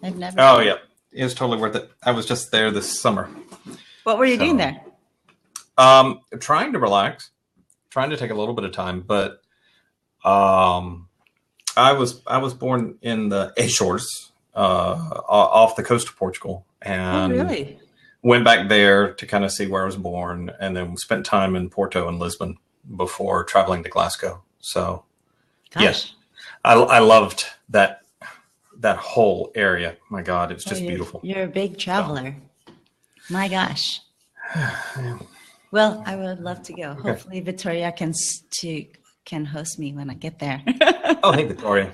I've never. Oh, yeah. It was totally worth it. I was just there this summer. What were you doing there? Trying to relax, trying to take a little bit of time, but I was born in the Açores, off the coast of Portugal, and really? Went back there to kind of see where I was born, and then spent time in Porto and Lisbon before traveling to Glasgow. So, yes, I loved that whole area. My God, it's just beautiful. You're a big traveler. My gosh. Well, I would love to go. Okay. Hopefully Victoria can host me when I get there. Oh, hey, Victoria.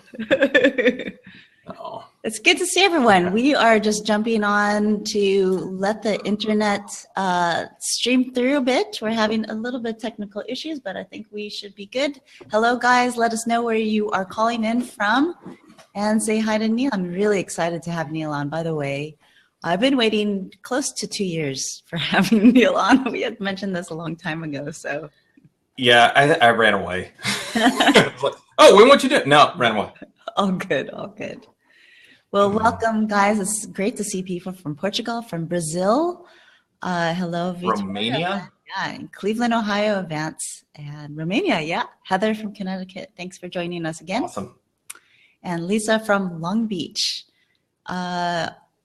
Oh. It's good to see everyone. We are just jumping on to let the internet stream through a bit. We're having a little bit of technical issues, but I think we should be good. Hello, guys. Let us know where you are calling in from and say hi to Neil. I'm really excited to have Neil on, by the way. I've been waiting close to 2 years for having Neil on. We had mentioned this a long time ago, so. Yeah, I ran away. Like, oh, we want you to. No, ran away. All good, all good. Well, welcome, guys. It's great to see people from Portugal, from Brazil. Hello, Victoria. Romania? Yeah, in Cleveland, Ohio, Vance, and Romania, yeah. Heather from Connecticut, thanks for joining us again. Awesome. And Lisa from Long Beach.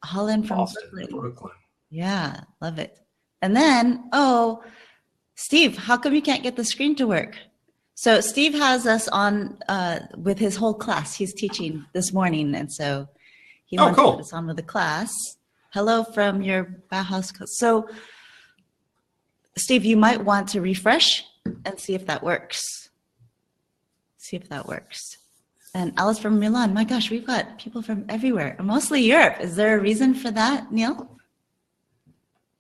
Holland from Boston, Brooklyn. Yeah, love it. And then, oh, Steve, how come you can't get the screen to work? So Steve has us on with his whole class. He's teaching this morning, and so he wants to put us on with the class. Hello from your Bauhaus. So, Steve, you might want to refresh and see if that works. See if that works. And Alice from Milan. My gosh, we've got people from everywhere, mostly Europe. Is there a reason for that, Neil?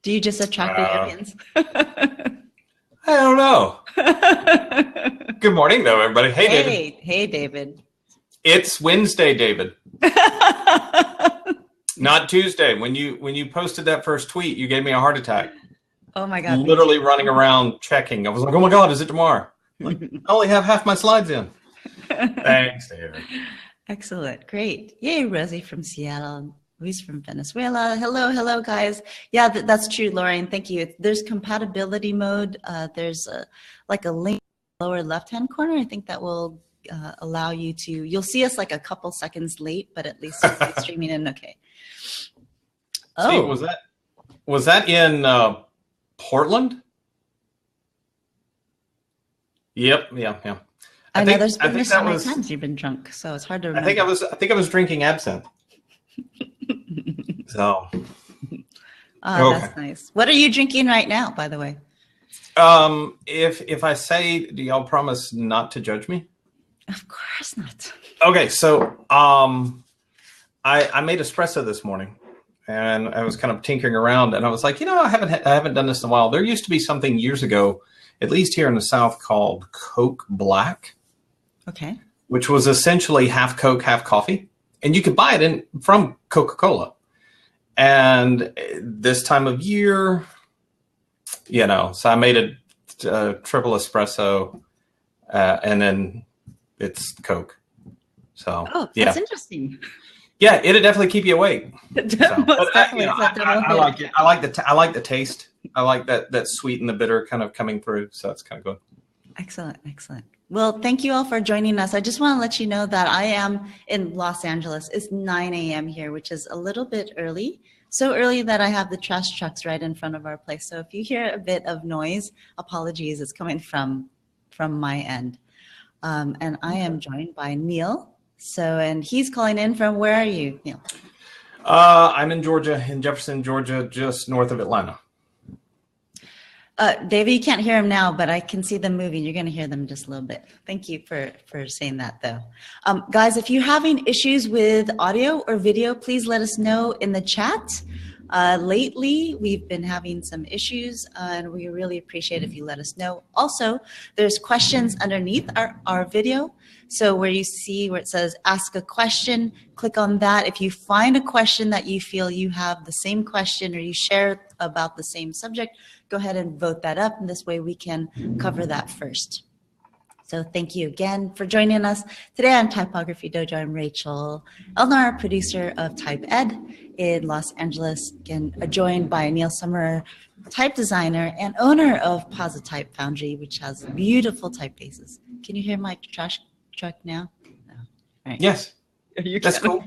Do you just attract the Europeans? I don't know. Good morning, though, everybody. Hey, David. Hey, David. It's Wednesday, David. Not Tuesday. When you posted that first tweet, you gave me a heart attack. Oh my God! Literally running around checking. I was like, "Oh my God, is it tomorrow?" Like, I only have half my slides in. Thanks, David. Excellent, great. Yay, Rosie from Seattle. Luis from Venezuela. Hello, guys. Yeah, that's true, Lauren. Thank you. There's compatibility mode. There's like a link in the lower left-hand corner. I think that will allow you to. You'll see us like a couple seconds late, but at least it's streaming in okay. Oh, Steve, was that in Portland? Yep. Yeah. I know there's been so many times you've been drunk, so it's hard to remember. I think I was drinking absinthe. So. That's nice. What are you drinking right now, by the way? If I say, do y'all promise not to judge me? Of course not. Okay, so I made espresso this morning, and I was kind of tinkering around, and I was like, I haven't done this in a while. There used to be something years ago, at least here in the South, called Coke Black. Okay. Which was essentially half Coke, half coffee, and you could buy it from Coca-Cola. And this time of year, so I made a triple espresso, and then it's Coke. So that's interesting. Yeah, it'll definitely keep you awake. I like it. I like the taste. I like that sweet and the bitter kind of coming through. So it's kind of good. Excellent. Well, thank you all for joining us. I just want to let you know that I am in Los Angeles. It's 9 a.m. here, which is a little bit early. So early that I have the trash trucks right in front of our place. So if you hear a bit of noise, apologies. It's coming from my end. And I am joined by Neil. And he's calling in from, where are you, Neil? I'm in Georgia, in Jefferson, Georgia, just north of Atlanta. David, you can't hear him now, but I can see them moving. You're going to hear them just a little bit. Thank you for saying that, though. Guys, if you're having issues with audio or video, please let us know in the chat. Lately, we've been having some issues, and we really appreciate if you let us know. Also, there's questions underneath our video. So where you see where it says ask a question, click on that. If you find a question that you feel you have the same question or you share about the same subject, go ahead and vote that up. And this way we can cover that first. So thank you again for joining us. Today on Typography Dojo, I'm Rachel Elnar, producer of Type Ed in Los Angeles, again, joined by Neil Summerour, type designer and owner of Type Foundry, which has beautiful typefaces. Can you hear my trash truck now? No. All right. Yes. That's cool.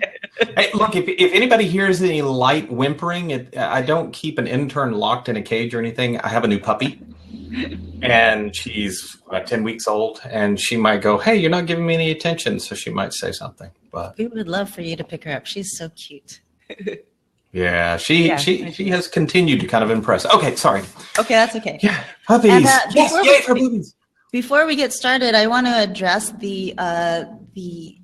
Hey, look, if anybody hears any light whimpering, I don't keep an intern locked in a cage or anything. I have a new puppy, and she's 10 weeks old, and she might go, hey, you're not giving me any attention, so she might say something. But we would love for you to pick her up. She's so cute. Yeah, she has continued to kind of impress. Okay, sorry. Okay, that's okay. Yeah, puppies. And, yes, yay for puppies. Before we get started, I want to address the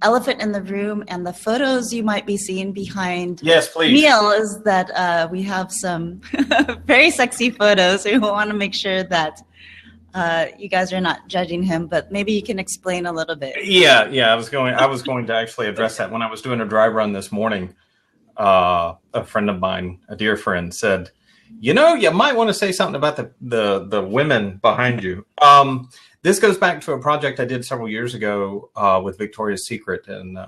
elephant in the room and the photos you might be seeing behind. Yes, please. Neil, is that we have some very sexy photos. We want to make sure that you guys are not judging him, but maybe you can explain a little bit. Yeah. I was going to actually address that when I was doing a dry run this morning. A friend of mine, a dear friend, said, you might want to say something about the women behind you. This goes back to a project I did several years ago with Victoria's Secret, and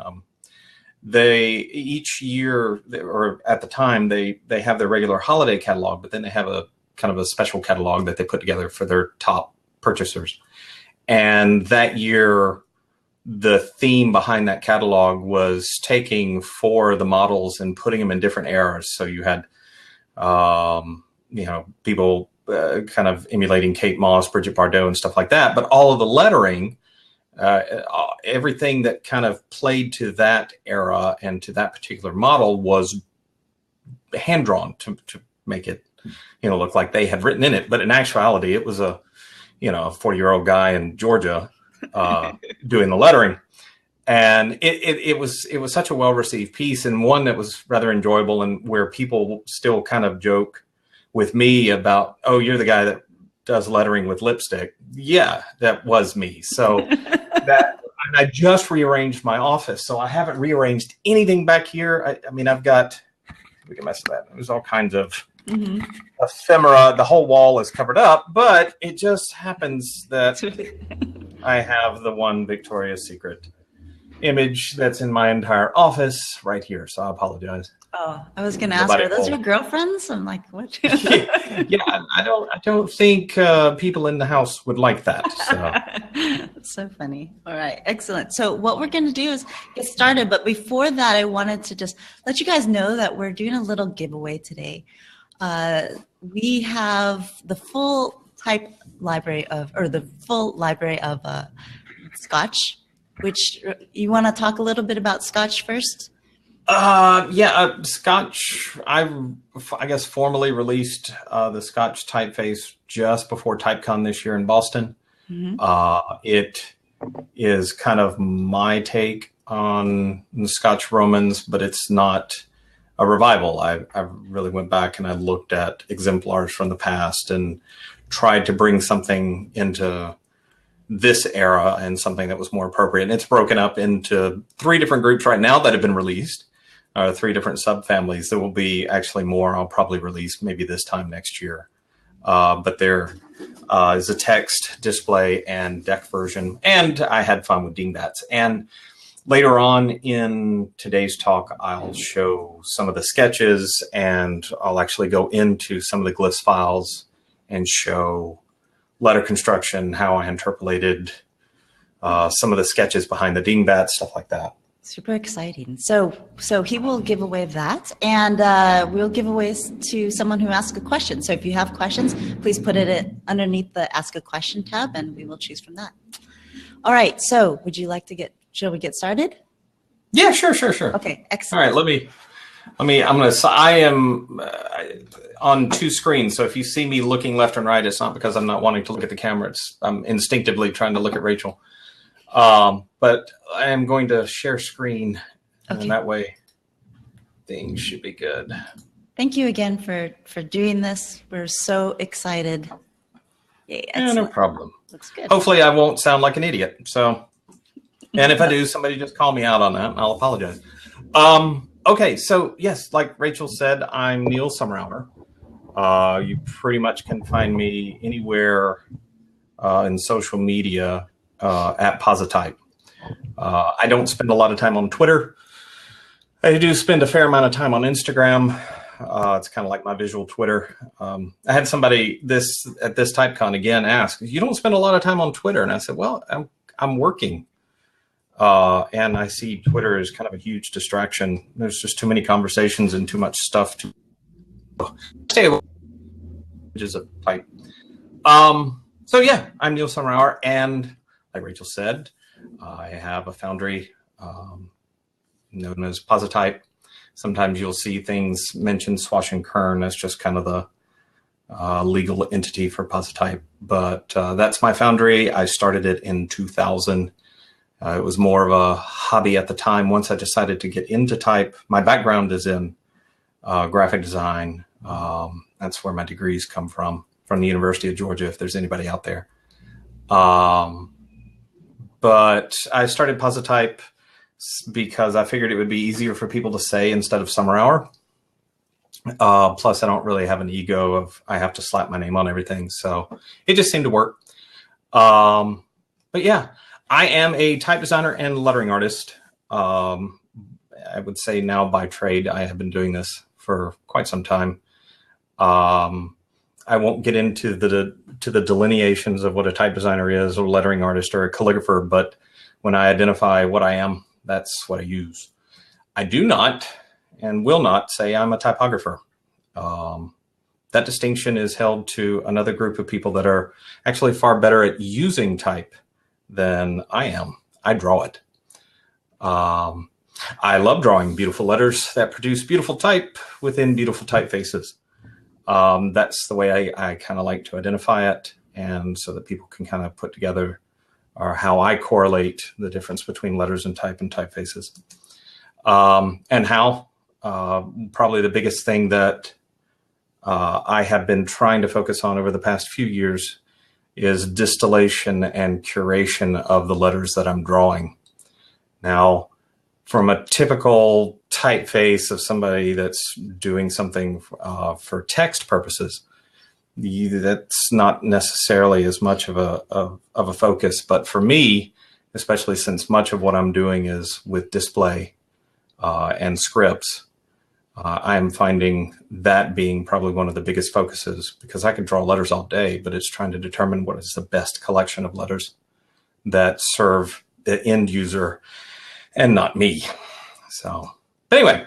they each year, or at the time, they have their regular holiday catalog, but then they have a kind of a special catalog that they put together for their top purchasers. And that year, the theme behind that catalog was taking 4 of the models and putting them in different eras. So you had, people kind of emulating Kate Moss, Bridget Bardot, and stuff like that. But all of the lettering, everything that kind of played to that era and to that particular model was hand drawn to make it, look like they had written in it. But in actuality, it was a 40-year-old guy in Georgia doing the lettering. And it was such a well-received piece, and one that was rather enjoyable, and where people still kind of joke with me about, oh, you're the guy that does lettering with lipstick. Yeah, that was me. So and I just rearranged my office, so I haven't rearranged anything back here. I mean, I've got, we can mess with that. There's all kinds of ephemera. The whole wall is covered up, but it just happens that I have the one Victoria's Secret image that's in my entire office right here. So I apologize. Oh, I was going to ask, are those your girlfriends? I'm like, what? Yeah, I don't think people in the house would like that. So. That's so funny. All right, excellent. So what we're going to do is get started. But before that, I wanted to just let you guys know that we're doing a little giveaway today. We have the full library of Scotch, which you want to talk a little bit about Scotch first? Scotch, I guess formally released the Scotch Typeface just before TypeCon this year in Boston. It is kind of my take on the Scotch Romans, but it's not a revival. I really went back and I looked at exemplars from the past and tried to bring something into this era and something that was more appropriate. And it's broken up into 3 different groups right now that have been released, 3 different subfamilies. There will be actually more I'll probably release maybe this time next year. But there is a text, display, and deck version. And I had fun with dingbats. And later on in today's talk, I'll show some of the sketches, and I'll actually go into some of the glyphs files and show letter construction, how I interpolated some of the sketches behind the dingbats, stuff like that. Super exciting. So he will give away that, and we'll give away to someone who asks a question. So if you have questions, please put it underneath the Ask a Question tab, and we will choose from that. All right. So would you like to shall we get started? Yeah, sure. Okay, excellent. All right, I am on 2 screens. So if you see me looking left and right, it's not because I'm not wanting to look at the camera. I'm instinctively trying to look at Rachel. But I am going to share screen, and that way things should be good. Thank you again for doing this. We're so excited. Yay, yeah, no problem. Looks good. Hopefully I won't sound like an idiot. So, and if I do, somebody just call me out on that, and I'll apologize. Okay, so yes, like Rachel said, I'm Neil Summerour. You pretty much can find me anywhere in social media at Positype. I don't spend a lot of time on Twitter. I do spend a fair amount of time on Instagram. It's kind of like my visual Twitter. I had somebody at this TypeCon again ask, "You don't spend a lot of time on Twitter?" And I said, "Well, I'm working, and I see Twitter as kind of a huge distraction. There's just too many conversations and too much stuff to stay away." Which is a type. So yeah, I'm Neil Summerour, and like Rachel said, I have a foundry known as Positype. Sometimes you'll see things mentioned Swash and Kern. That's just kind of the legal entity for Positype. But that's my foundry. I started it in 2000. It was more of a hobby at the time. Once I decided to get into type, my background is in graphic design. That's where my degrees come from the University of Georgia, if there's anybody out there. But I started Positype because I figured it would be easier for people to say instead of Summerour. Plus, I don't really have an ego of I have to slap my name on everything. So it just seemed to work. But yeah, I am a type designer and lettering artist. I would say now by trade, I have been doing this for quite some time. I won't get into the delineations of what a type designer is, or a lettering artist, or a calligrapher, but when I identify what I am, that's what I use. I do not and will not say I'm a typographer. That distinction is held to another group of people that are actually far better at using type than I am. I draw it. I love drawing beautiful letters that produce beautiful type within beautiful typefaces. That's the way I kind of like to identify it, and so that people can kind of put together or how I correlate the difference between letters and typefaces. And how probably the biggest thing that I have been trying to focus on over the past few years is distillation and curation of the letters that I'm drawing. Now, from a typical typeface of somebody that's doing something for text purposes, that's not necessarily as much of a focus. But for me, especially since much of what I'm doing is with display and scripts, I'm finding that being probably one of the biggest focuses, because I can draw letters all day, but it's trying to determine what is the best collection of letters that serve the end user and not me. So, but anyway,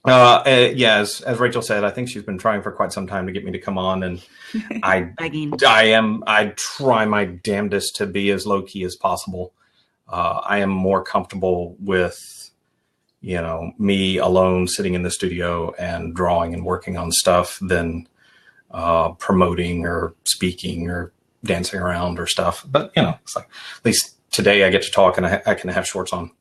yeah, as Rachel said, I think she's been trying for quite some time to get me to come on, and I try my damnedest to be as low key as possible. I am more comfortable with, me alone sitting in the studio and drawing and working on stuff than promoting or speaking or dancing around or stuff. But it's like, at least today I get to talk and I can have shorts on.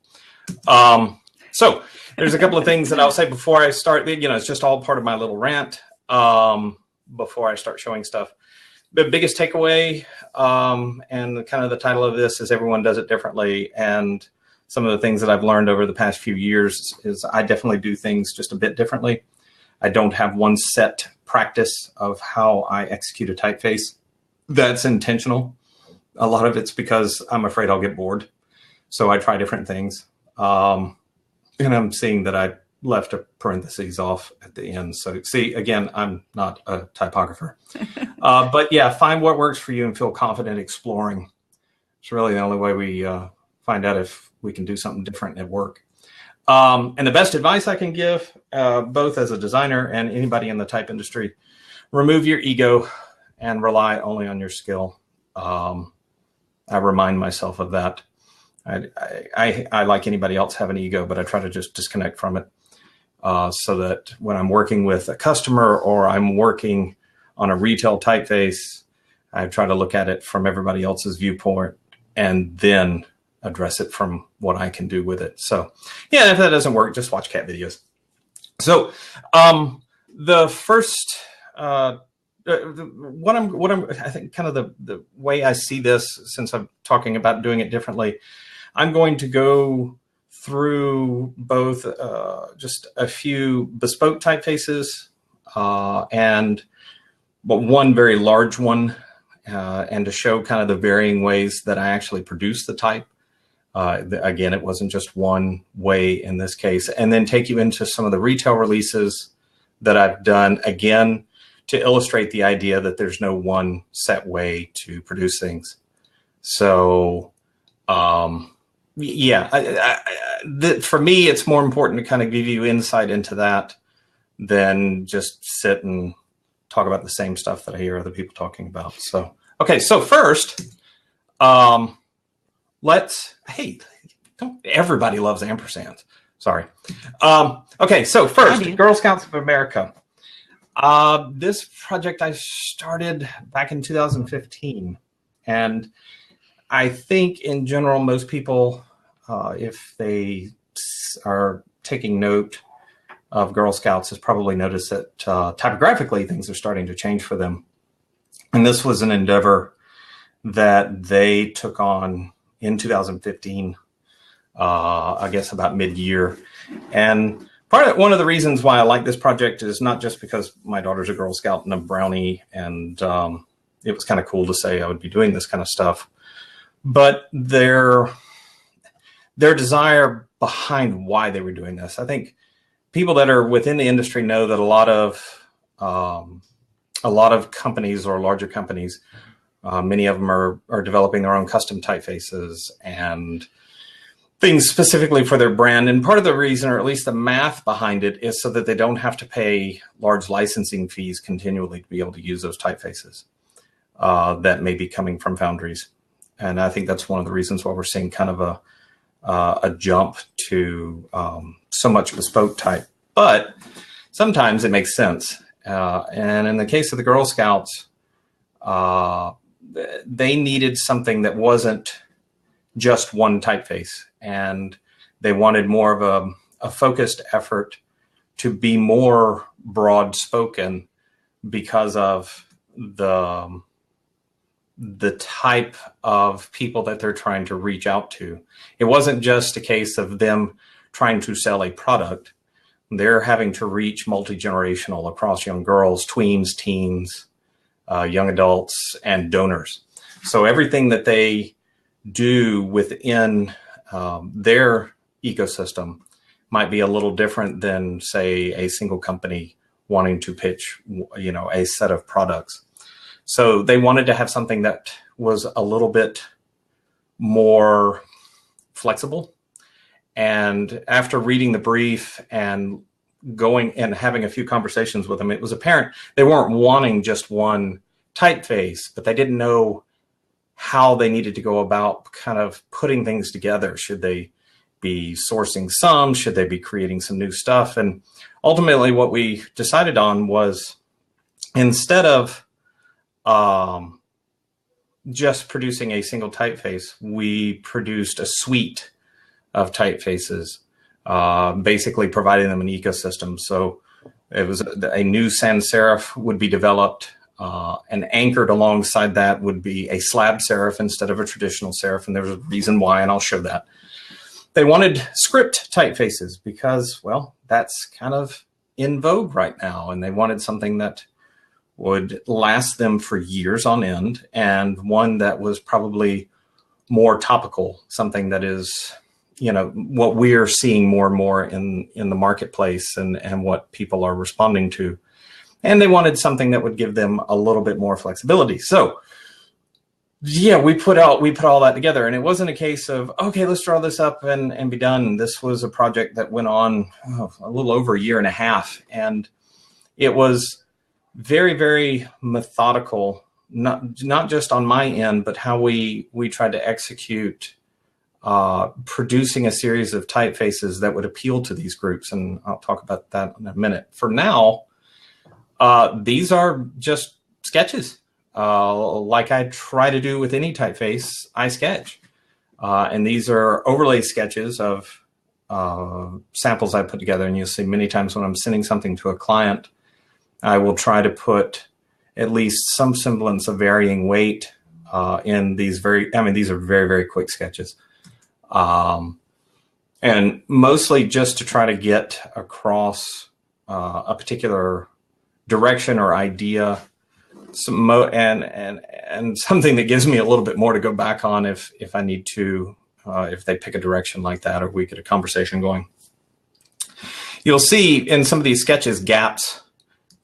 So there's a couple of things that I'll say before I start. It's just all part of my little rant before I start showing stuff. The biggest takeaway and kind of the title of this is everyone does it differently. And some of the things that I've learned over the past few years is I definitely do things just a bit differently. I don't have one set practice of how I execute a typeface. That's intentional. A lot of it's because I'm afraid I'll get bored. So I try different things. And I'm seeing that I left a parentheses off at the end. So see, again, I'm not a typographer. But yeah, find what works for you and feel confident exploring. It's really the only way we find out if we can do something different at work. And the best advice I can give, both as a designer and anybody in the type industry, remove your ego and rely only on your skill. I remind myself of that. I like anybody else, have an ego, but I try to just disconnect from it so that when I'm working with a customer or I'm working on a retail typeface, I try to look at it from everybody else's viewpoint and then address it from what I can do with it. So yeah, if that doesn't work, just watch cat videos. So the first, I think kind of the way I see this, since I'm talking about doing it differently, I'm going to go through both just a few bespoke typefaces and one very large one, and to show kind of the varying ways that I actually produce the type. Again, it wasn't just one way in this case. And then take you into some of the retail releases that I've done, again, to illustrate the idea that there's no one set way to produce things. So, yeah, for me, it's more important to kind of give you insight into that than just sit and talk about the same stuff that I hear other people talking about. So, okay, so first, everybody loves ampersands. Sorry. Okay, so first, Girl Scouts of America. This project I started back in 2015. And I think in general, most people, if they are taking note of Girl Scouts, has probably noticed that typographically things are starting to change for them. And this was an endeavor that they took on in 2015, I guess about mid-year. And one of the reasons why I like this project is not just because my daughter's a Girl Scout and a Brownie, and it was kind of cool to say I would be doing this kind of stuff, but their desire behind why they were doing this. I think people that are within the industry know that a lot of companies or larger companies, many of them are developing their own custom typefaces and things specifically for their brand. And part of the reason, or at least the math behind it, is so that they don't have to pay large licensing fees continually to be able to use those typefaces that may be coming from foundries. And I think that's one of the reasons why we're seeing kind of a jump to so much bespoke type. But sometimes it makes sense. And in the case of the Girl Scouts, they needed something that wasn't just one typeface. And they wanted more of a focused effort to be more broad spoken because of the type of people that they're trying to reach out to. It wasn't just a case of them trying to sell a product. They're having to reach multi-generational across young girls, tweens, teens, young adults, and donors. So everything that they do within their ecosystem might be a little different than, say, a single company wanting to pitch, a set of products. So they wanted to have something that was a little bit more flexible. And after reading the brief and going and having a few conversations with them, it was apparent they weren't wanting just one typeface, but they didn't know how they needed to go about kind of putting things together. Should they be sourcing some? Should they be creating some new stuff? And ultimately what we decided on was, instead of just producing a single typeface, we produced a suite of typefaces, basically providing them an ecosystem. So it was a new sans serif would be developed, and anchored alongside that would be a slab serif instead of a traditional serif. And there's a reason why, and I'll show that. They wanted script typefaces because, well, that's kind of in vogue right now. And they wanted something that would last them for years on end, and one that was probably more topical, something that is, what we're seeing more and more in the marketplace and what people are responding to. And they wanted something that would give them a little bit more flexibility. So yeah, we put all that together, and it wasn't a case of, okay, let's draw this up and be done. This was a project that went on a little over a year and a half, and it was very, very methodical, not just on my end, but how we tried to execute producing a series of typefaces that would appeal to these groups. And I'll talk about that in a minute. For now, these are just sketches. Like I try to do with any typeface I sketch. And these are overlay sketches of samples I put together. And you'll see many times when I'm sending something to a client, I will try to put at least some semblance of varying weight in these these are very, very quick sketches. And mostly just to try to get across a particular direction or idea, and and something that gives me a little bit more to go back on if I need to, if they pick a direction like that, or we get a conversation going. You'll see in some of these sketches gaps.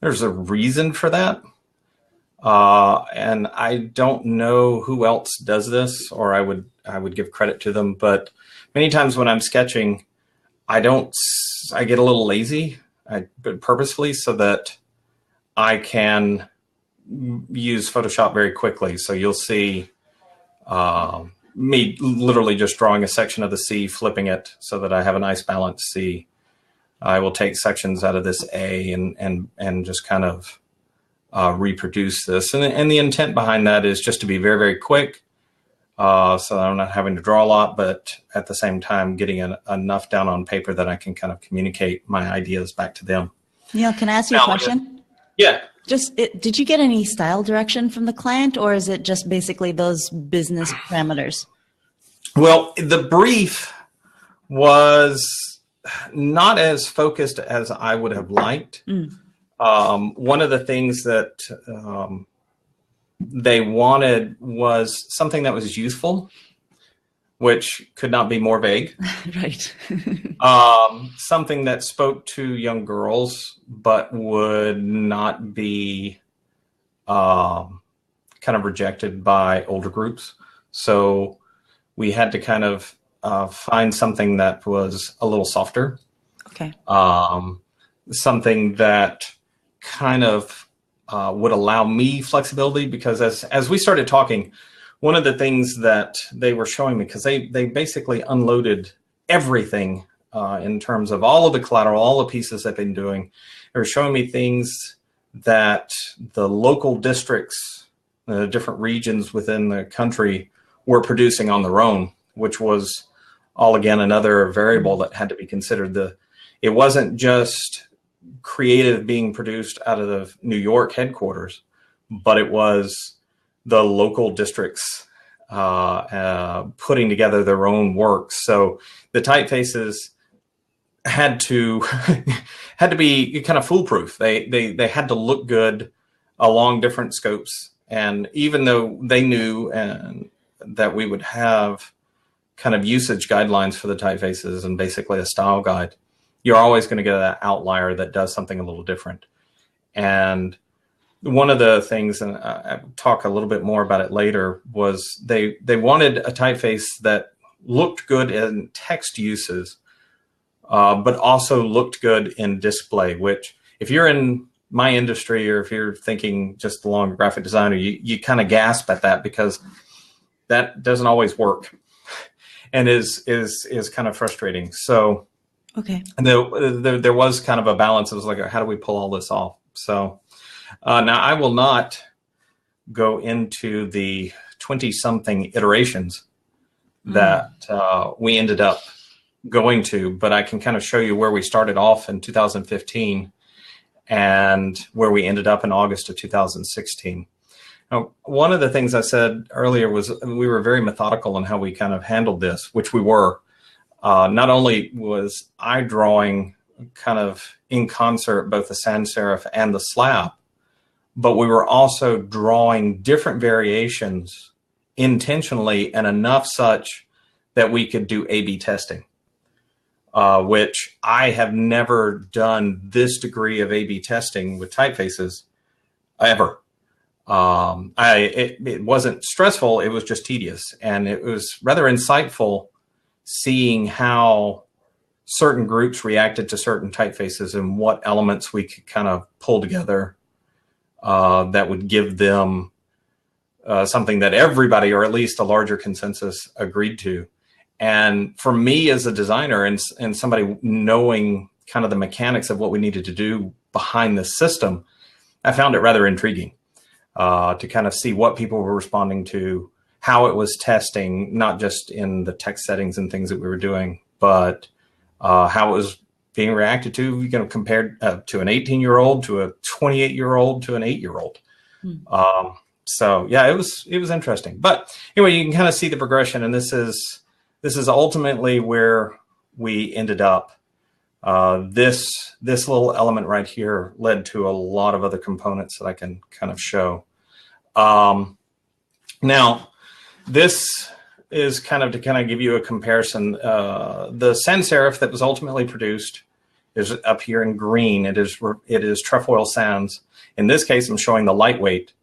There's a reason for that. And I don't know who else does this, or I would give credit to them. But many times when I'm sketching, I get a little lazy, but purposefully, so that I can use Photoshop very quickly. So you'll see me literally just drawing a section of the C, flipping it so that I have a nice balanced C. I will take sections out of this A and just kind of reproduce this. And the intent behind that is just to be very, very quick, so that I'm not having to draw a lot, but at the same time getting enough down on paper that I can kind of communicate my ideas back to them. Neil, can I ask you a question? Yeah. Did you get any style direction from the client, or is it just basically those business parameters? Well, the brief was not as focused as I would have liked. One of the things that they wanted was something that was useful, which could not be more vague. Right. Something that spoke to young girls, but would not be kind of rejected by older groups. So we had to kind of find something that was a little softer. Okay. Something that kind of would allow me flexibility, because as we started talking, one of the things that they were showing me, because they basically unloaded everything in terms of all of the collateral, all the pieces they've been doing. They were showing me things that the local districts, the different regions within the country were producing on their own, which was all, again, another variable that had to be considered. It wasn't just creative being produced out of the New York headquarters, but it was the local districts putting together their own works. So the typefaces had to be kind of foolproof. They had to look good along different scopes. And even though they knew that we would have kind of usage guidelines for the typefaces and basically a style guide, you're always going to get that outlier that does something a little different. And one of the things, and I'll talk a little bit more about it later, was they wanted a typeface that looked good in text uses, but also looked good in display, which if you're in my industry, or if you're thinking just along graphic designer, you kind of gasp at that, because that doesn't always work and is kind of frustrating. So okay, there was kind of a balance. It was like, how do we pull all this off? So now I will not go into the 20-something iterations that we ended up going to, but I can kind of show you where we started off in 2015 and where we ended up in August of 2016. Now, one of the things I said earlier was we were very methodical in how we kind of handled this, which we were. Not only was I drawing kind of in concert both the sans serif and the slab, but we were also drawing different variations intentionally, and enough such that we could do A/B testing, which I have never done this degree of A/B testing with typefaces ever. It wasn't stressful, it was just tedious, and it was rather insightful seeing how certain groups reacted to certain typefaces and what elements we could kind of pull together that would give them something that everybody, or at least a larger consensus, agreed to. And for me as a designer and somebody knowing kind of the mechanics of what we needed to do behind the system, I found it rather intriguing to kind of see what people were responding to, how it was testing, not just in the text settings and things that we were doing, but how it was being reacted to, compared to an 18-year-old, to a 28-year-old, to an 8-year-old. So yeah, it was interesting. But anyway, you can kind of see the progression, and this is ultimately where we ended up. This little element right here led to a lot of other components that I can kind of show. Now, this is kind of to kind of give you a comparison. The sans serif that was ultimately produced is up here in green. It is trefoil sans. In this case, I'm showing the lightweight.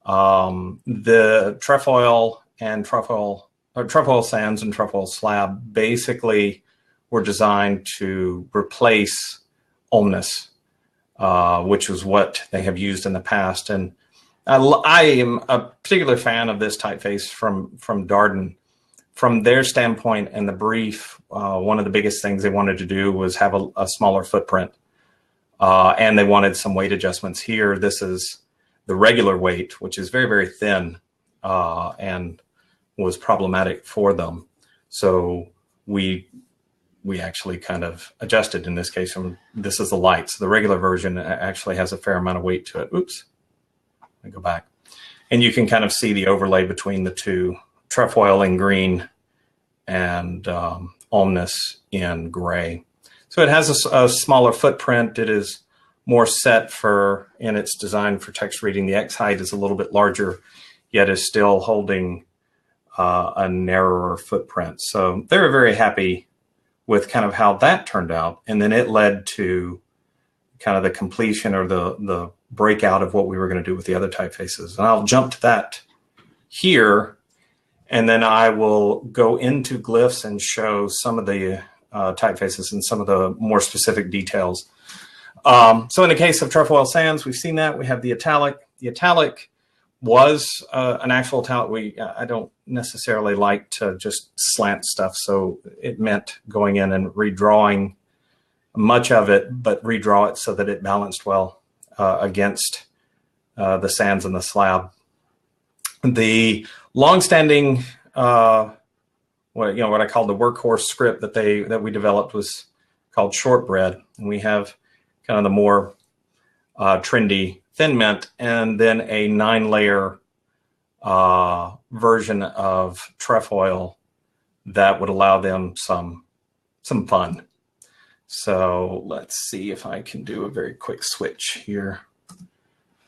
The trefoil and trefoil sans and trefoil slab basically were designed to replace Omnis, which was what they have used in the past. And I am a particular fan of this typeface from Darden. From their standpoint and the brief, one of the biggest things they wanted to do was have a smaller footprint. And they wanted some weight adjustments here. This is the regular weight, which is very, very thin and was problematic for them. So we actually kind of adjusted in this case. This is the light. So the regular version actually has a fair amount of weight to it. Oops. Let me go back. And you can kind of see the overlay between the two, trefoil in green and Omnis in gray. So it has a smaller footprint. It is more set in its design for text reading. The X height is a little bit larger, yet is still holding a narrower footprint. So they were very happy with kind of how that turned out. And then it led to kind of the completion or the breakout of what we were going to do with the other typefaces. And I'll jump to that here, and then I will go into glyphs and show some of the typefaces and some of the more specific details. So in the case of trefoil sans, we've seen that. We have the italic. The italic was an actual italic. I don't necessarily like to just slant stuff, so it meant going in and redrawing much of it, but redraw it so that it balanced well against the sans and the slab. The longstanding what I call the workhorse script that we developed was called shortbread, and we have kind of the more trendy thin mint, and then a 9-layer version of trefoil that would allow them some fun. So let's see if I can do a very quick switch here.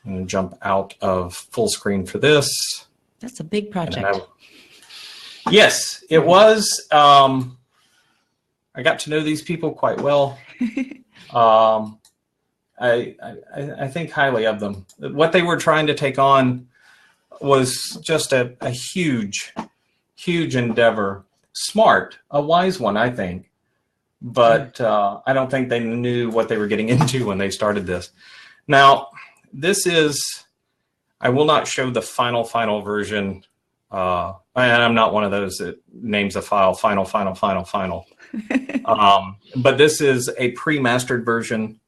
I'm going to jump out of full screen for this. That's a big project. Yes, it was. I got to know these people quite well. I think highly of them. What they were trying to take on was just a huge, huge endeavor. Smart, a wise one, I think. But I don't think they knew what they were getting into when they started this. Now, this is, I will not show the final version. And I'm not one of those that names a file final. But this is a pre-mastered version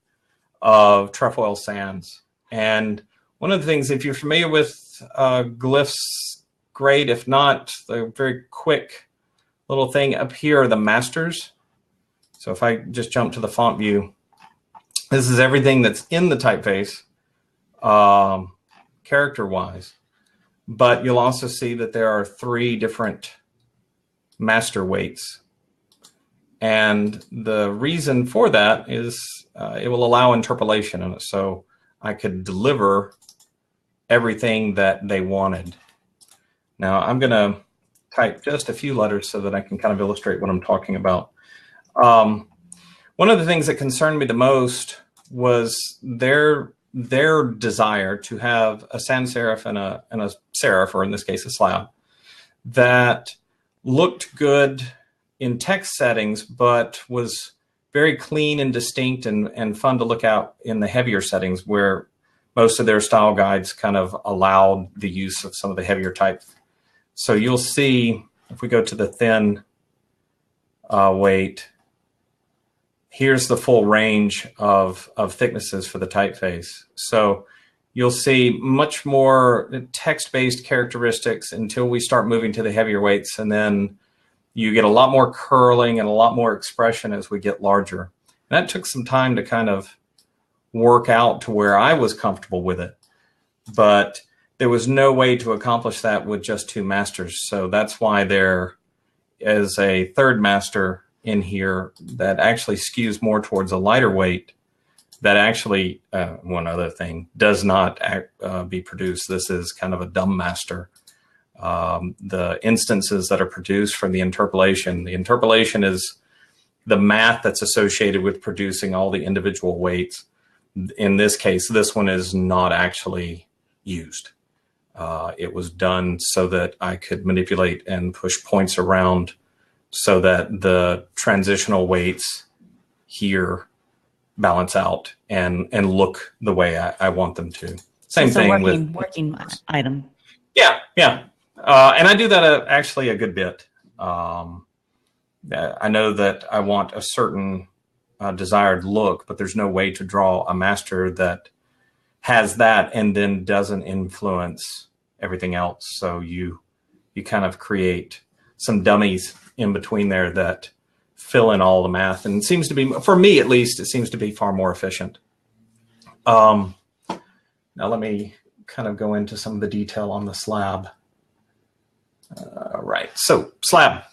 of trefoil sans. And one of the things, if you're familiar with glyphs, great. If not, the very quick little thing up here are the masters. So if I just jump to the font view, this is everything that's in the typeface, character-wise. But you'll also see that there are 3 different master weights. And the reason for that is it will allow interpolation in it. So I could deliver everything that they wanted. Now I'm going to type just a few letters so that I can kind of illustrate what I'm talking about. One of the things that concerned me the most was their desire to have a sans serif and a serif, or in this case a slab, that looked good in text settings, but was very clean and distinct and fun to look at in the heavier settings, where most of their style guides kind of allowed the use of some of the heavier types. So you'll see, if we go to the thin weight, here's the full range of thicknesses for the typeface. So you'll see much more text-based characteristics until we start moving to the heavier weights, and then you get a lot more curling and a lot more expression as we get larger. And that took some time to kind of work out to where I was comfortable with it. But there was no way to accomplish that with just 2 masters. So that's why there is a 3rd master in here that actually skews more towards a lighter weight that actually, one other thing, does not be produced. This is kind of a dumb master the instances that are produced from the interpolation. The interpolation is the math that's associated with producing all the individual weights. In this case, this one is not actually used. It was done so that I could manipulate and push points around so that the transitional weights here balance out and look the way I want them to. Same thing with working item. Yeah. And I do that actually a good bit. I know that I want a certain desired look, but there's no way to draw a master that has that and then doesn't influence everything else. So you kind of create some dummies in between there that fill in all the math, and it seems to be, for me at least, it seems to be far more efficient. Now let me kind of go into some of the detail on the slab. Right, so slab.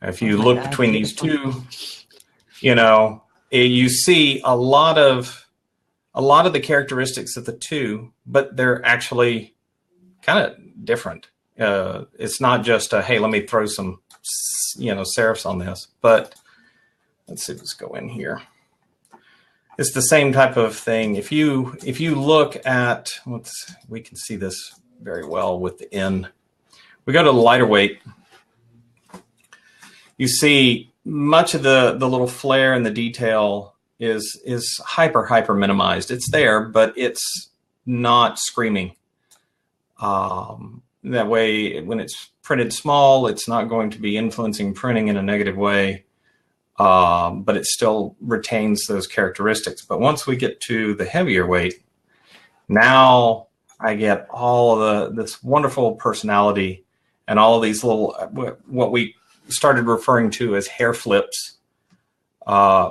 If you look between these two, you see a lot of the characteristics of the two, but they're actually kind of different. It's not just a, hey, let me throw some, serifs on this, but let's see, let's go in here. It's the same type of thing. If you look at, we can see this very well with the N. We go to the lighter weight. You see much of the little flare and the detail is hyper minimized. It's there, but it's not screaming. That way, when it's printed small, it's not going to be influencing printing in a negative way, but it still retains those characteristics. But once we get to the heavier weight, now I get all of this wonderful personality and all of these little, what we started referring to as hair flips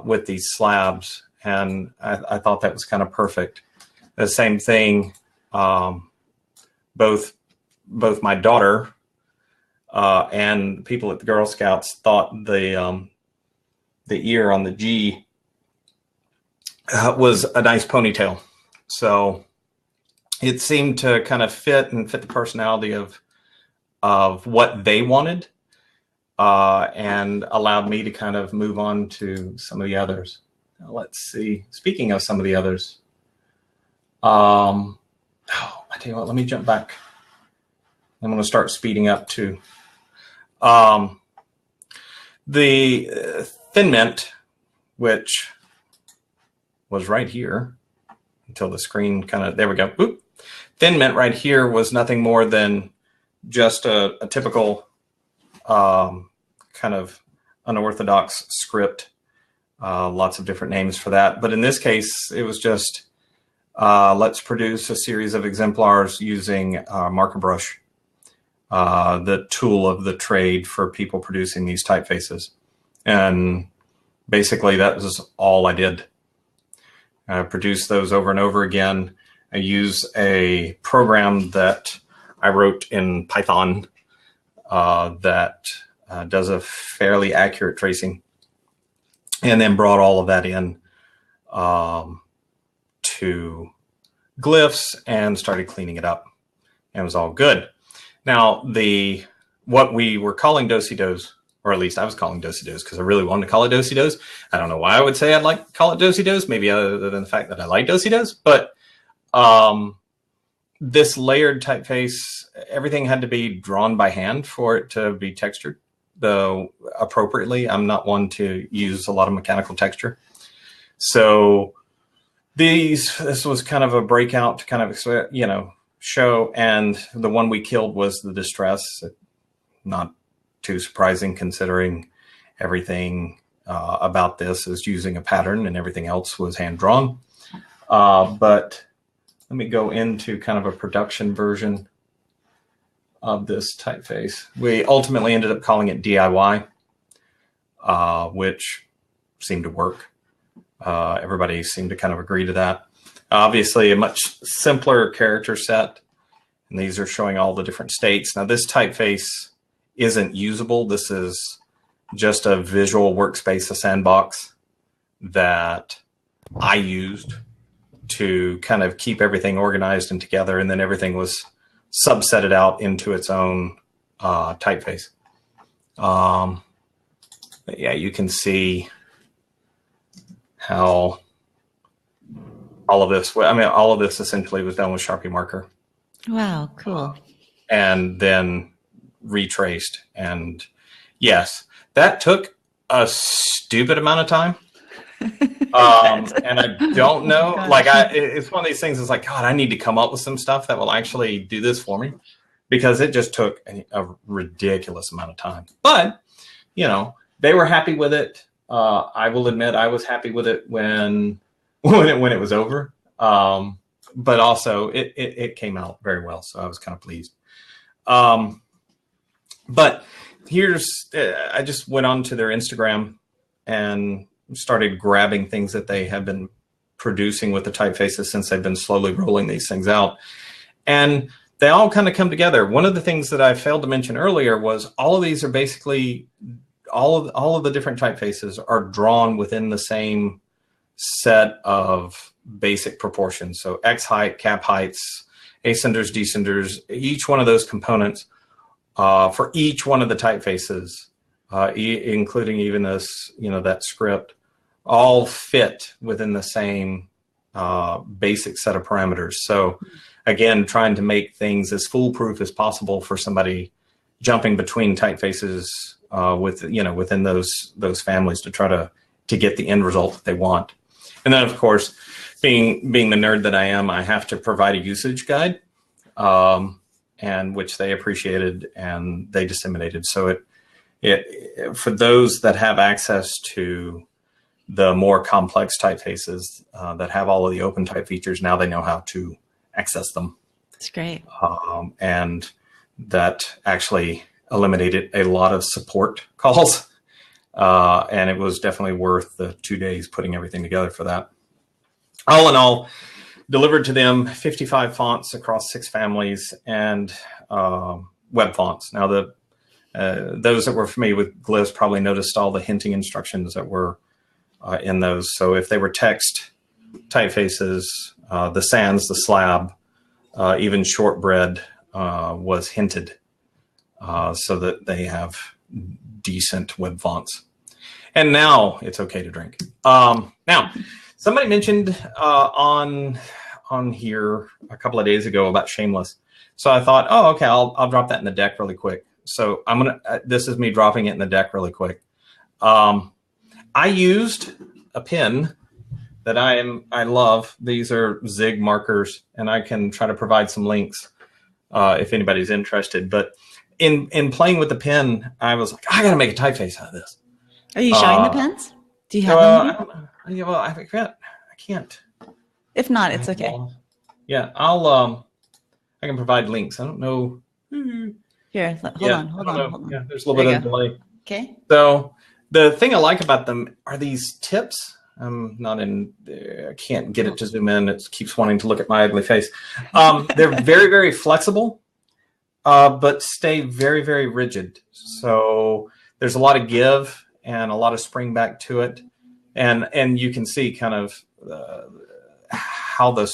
with these slabs. And I thought that was kind of perfect. The same thing, both my daughter and people at the Girl Scouts thought the ear on the G was a nice ponytail. So it seemed to kind of fit the personality of what they wanted, and allowed me to kind of move on to some of the others. Now, let's see. Speaking of some of the others, I tell you what, let me jump back. I'm going to start speeding up too. The Thin Mint, which was right here until the screen kind of, there we go. Oop. Thin Mint right here was nothing more than just a typical kind of unorthodox script. Lots of different names for that. But in this case, it was just, let's produce a series of exemplars using marker brush, the tool of the trade for people producing these typefaces. And basically that was all I did. I produced those over and over again. I use a program that I wrote in Python that does a fairly accurate tracing, and then brought all of that in to glyphs and started cleaning it up, and it was all good. Now, what we were calling do-si-dos, or at least I was calling do-si-dos because I really wanted to call it do-si-dos. I don't know why I would say I'd like to call it do-si-dos, maybe other than the fact that I like do-si-dos, but this layered typeface, everything had to be drawn by hand for it to be textured, though appropriately. I'm not one to use a lot of mechanical texture. So this was kind of a breakout to kind of, show. And the one we killed was the Distress. Not too surprising considering everything about this is using a pattern and everything else was hand drawn. But let me go into kind of a production version of this typeface. We ultimately ended up calling it DIY, which seemed to work. Everybody seemed to kind of agree to that. Obviously, a much simpler character set, and these are showing all the different states. Now, this typeface isn't usable. This is just a visual workspace, a sandbox that I used to kind of keep everything organized and together, and then everything was subset it out into its own typeface. But yeah, you can see how all of this, all of this essentially was done with Sharpie marker. Wow, cool. And then retraced. And yes, that took a stupid amount of time. And I don't know, it's one of these things. It's like, God, I need to come up with some stuff that will actually do this for me, because it just took a ridiculous amount of time. But, they were happy with it. I will admit I was happy with it when it was over. But also it came out very well. So I was kind of pleased. But I just went on to their Instagram and started grabbing things that they have been producing with the typefaces since they've been slowly rolling these things out. And they all kind of come together. One of the things that I failed to mention earlier was all of these are basically, all of the different typefaces are drawn within the same set of basic proportions. So X height, cap heights, ascenders, descenders, each one of those components for each one of the typefaces, including even this, that script, all fit within the same basic set of parameters. So again, trying to make things as foolproof as possible for somebody jumping between typefaces within those families to try to get the end result that they want. And then, of course, being the nerd that I am, I have to provide a usage guide, and which they appreciated and they disseminated. So it for those that have access to the more complex typefaces that have all of the open type features, now they know how to access them. That's great. And that actually eliminated a lot of support calls. And it was definitely worth the 2 days putting everything together for that. All in all, delivered to them 55 fonts across 6 families and web fonts. Now, those that were familiar with glyphs probably noticed all the hinting instructions that were in those. So if they were text typefaces, the sans, the slab, even shortbread was hinted so that they have decent web fonts. And now it's okay to drink. Now, somebody mentioned on here a couple of days ago about Shameless. So I thought, oh, okay, I'll drop that in the deck really quick. So this is me dropping it in the deck really quick. I used a pen that I love. These are Zig markers, and I can try to provide some links if anybody's interested. But in playing with the pen, I was like, I got to make a typeface out of this. Are you showing the pens? Do you have them? Well, I can't. If not, it's okay. Yeah, I can provide links. I don't know. Here, hold on. Yeah, there's a little bit of delay. Okay. So the thing I like about them are these tips. I'm not in. I can't get it to zoom in. It keeps wanting to look at my ugly face. They're very, very flexible, but stay very, very rigid. So there's a lot of give and a lot of spring back to it, and you can see kind of how the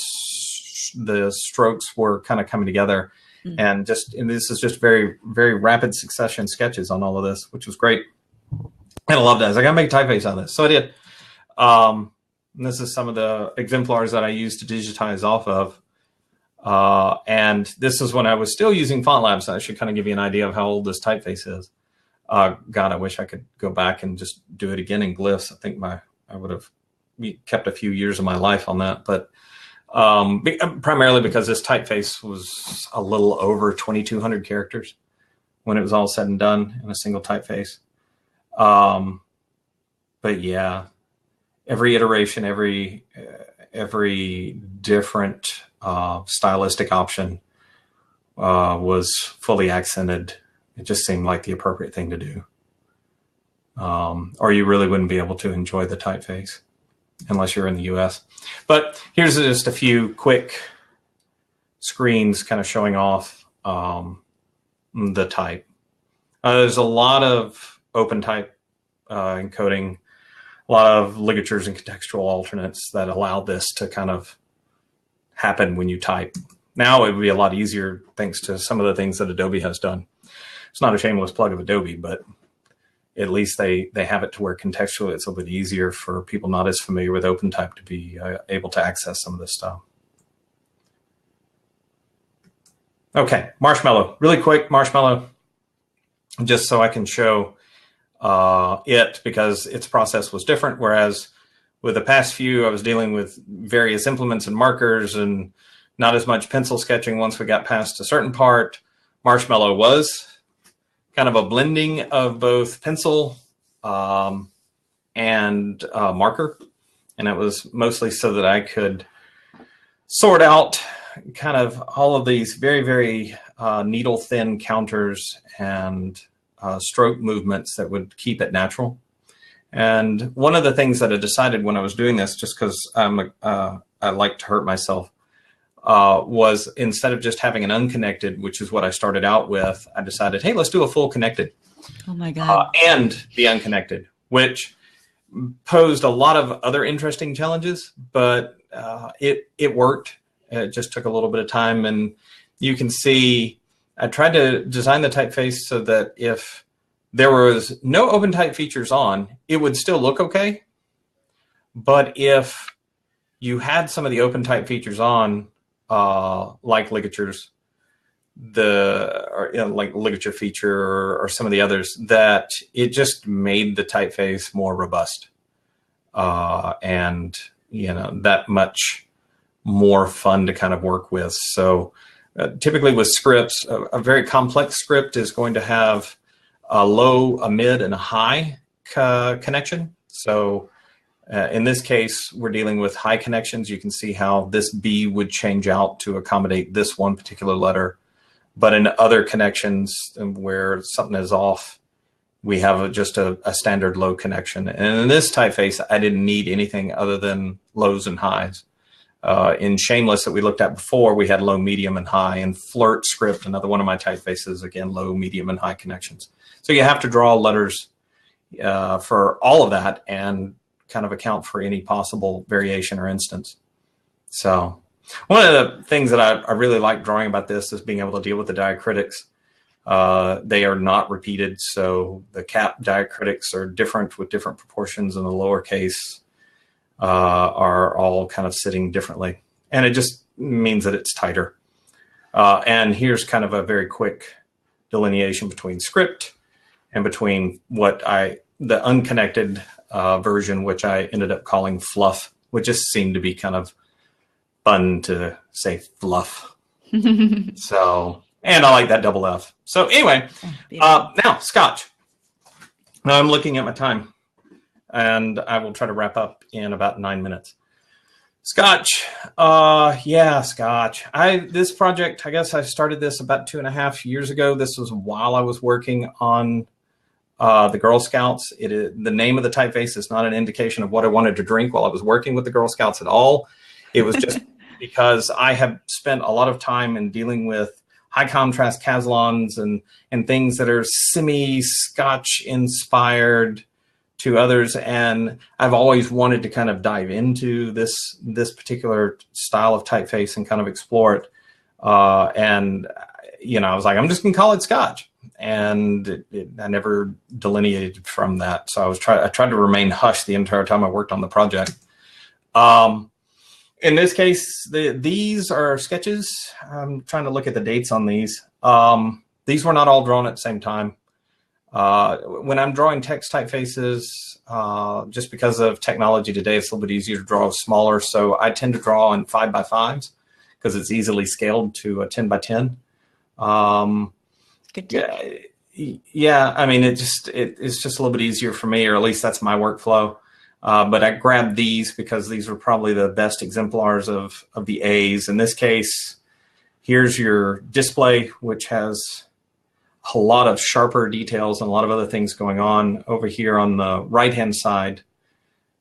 strokes were kind of coming together, and this is just very, very rapid succession sketches on all of this, which was great. And I loved it. I was like, I gotta make a typeface on this, so I did. And this is some of the exemplars that I used to digitize off of. And this is when I was still using FontLab, so I should kind of give you an idea of how old this typeface is. God, I wish I could go back and just do it again in glyphs. I think I would have kept a few years of my life on that, but primarily because this typeface was a little over 2,200 characters when it was all said and done in a single typeface. But yeah, every iteration, every different stylistic option was fully accented. It just seemed like the appropriate thing to do. Or you really wouldn't be able to enjoy the typeface unless you're in the US. But here's just a few quick screens kind of showing off the type. There's a lot of open type encoding, a lot of ligatures and contextual alternates that allow this to kind of happen when you type. Now it would be a lot easier thanks to some of the things that Adobe has done. It's not a shameless plug of Adobe, but at least they have it to where contextually it's a little bit easier for people not as familiar with OpenType to be able to access some of this stuff. Okay, Marshmallow, really quick, Marshmallow, just so I can show it, because its process was different. Whereas with the past few, I was dealing with various implements and markers and not as much pencil sketching once we got past a certain part. Marshmallow was kind of a blending of both pencil and marker. And it was mostly so that I could sort out kind of all of these very, very needle thin counters and stroke movements that would keep it natural. And one of the things that I decided when I was doing this, just because I like to hurt myself, was instead of just having an unconnected, which is what I started out with, I decided, hey, let's do a full connected. Oh my God. And the unconnected, which posed a lot of other interesting challenges, but it worked. It just took a little bit of time. And you can see I tried to design the typeface so that if there was no OpenType features on, it would still look okay. But if you had some of the OpenType features on, like ligatures, like ligature feature or some of the others, that it just made the typeface more robust and that much more fun to kind of work with. So typically with scripts, a very complex script is going to have a low, a mid, and a high connection. So in this case, we're dealing with high connections. You can see how this B would change out to accommodate this one particular letter. But in other connections where something is off, we have just a standard low connection. And in this typeface, I didn't need anything other than lows and highs. In Shameless that we looked at before, we had low, medium, and high. And Flirt script, another one of my typefaces, again, low, medium, and high connections. So you have to draw letters for all of that and kind of account for any possible variation or instance. So one of the things that I really like drawing about this is being able to deal with the diacritics. They are not repeated, so the cap diacritics are different with different proportions, and the lowercase are all kind of sitting differently. And it just means that it's tighter. And here's kind of a very quick delineation between script and between the unconnected version, which I ended up calling fluff, which just seemed to be kind of fun to say fluff. So, and I like that double F. So anyway, now Scotch. Now I'm looking at my time, and I will try to wrap up in about 9 minutes. Scotch, yeah, Scotch. This project, I guess I started this about 2.5 years ago. This was while I was working on the Girl Scouts. The name of the typeface is not an indication of what I wanted to drink while I was working with the Girl Scouts at all. It was just because I have spent a lot of time in dealing with high contrast Caslons and things that are semi-Scotch inspired to others, and I've always wanted to kind of dive into this particular style of typeface and kind of explore it. And I was like, I'm just gonna call it Scotch, and I never delineated from that. So I tried to remain hush the entire time I worked on the project. In this case, these are sketches. I'm trying to look at the dates on these. These were not all drawn at the same time. When I'm drawing text typefaces, just because of technology today, it's a little bit easier to draw smaller. So I tend to draw in 5x5s because it's easily scaled to a 10x10. Good tip. Yeah. I mean, it's just a little bit easier for me, or at least that's my workflow. But I grabbed these because these were probably the best exemplars of the A's. In this case, here's your display, which has a lot of sharper details and a lot of other things going on. Over here on the right-hand side,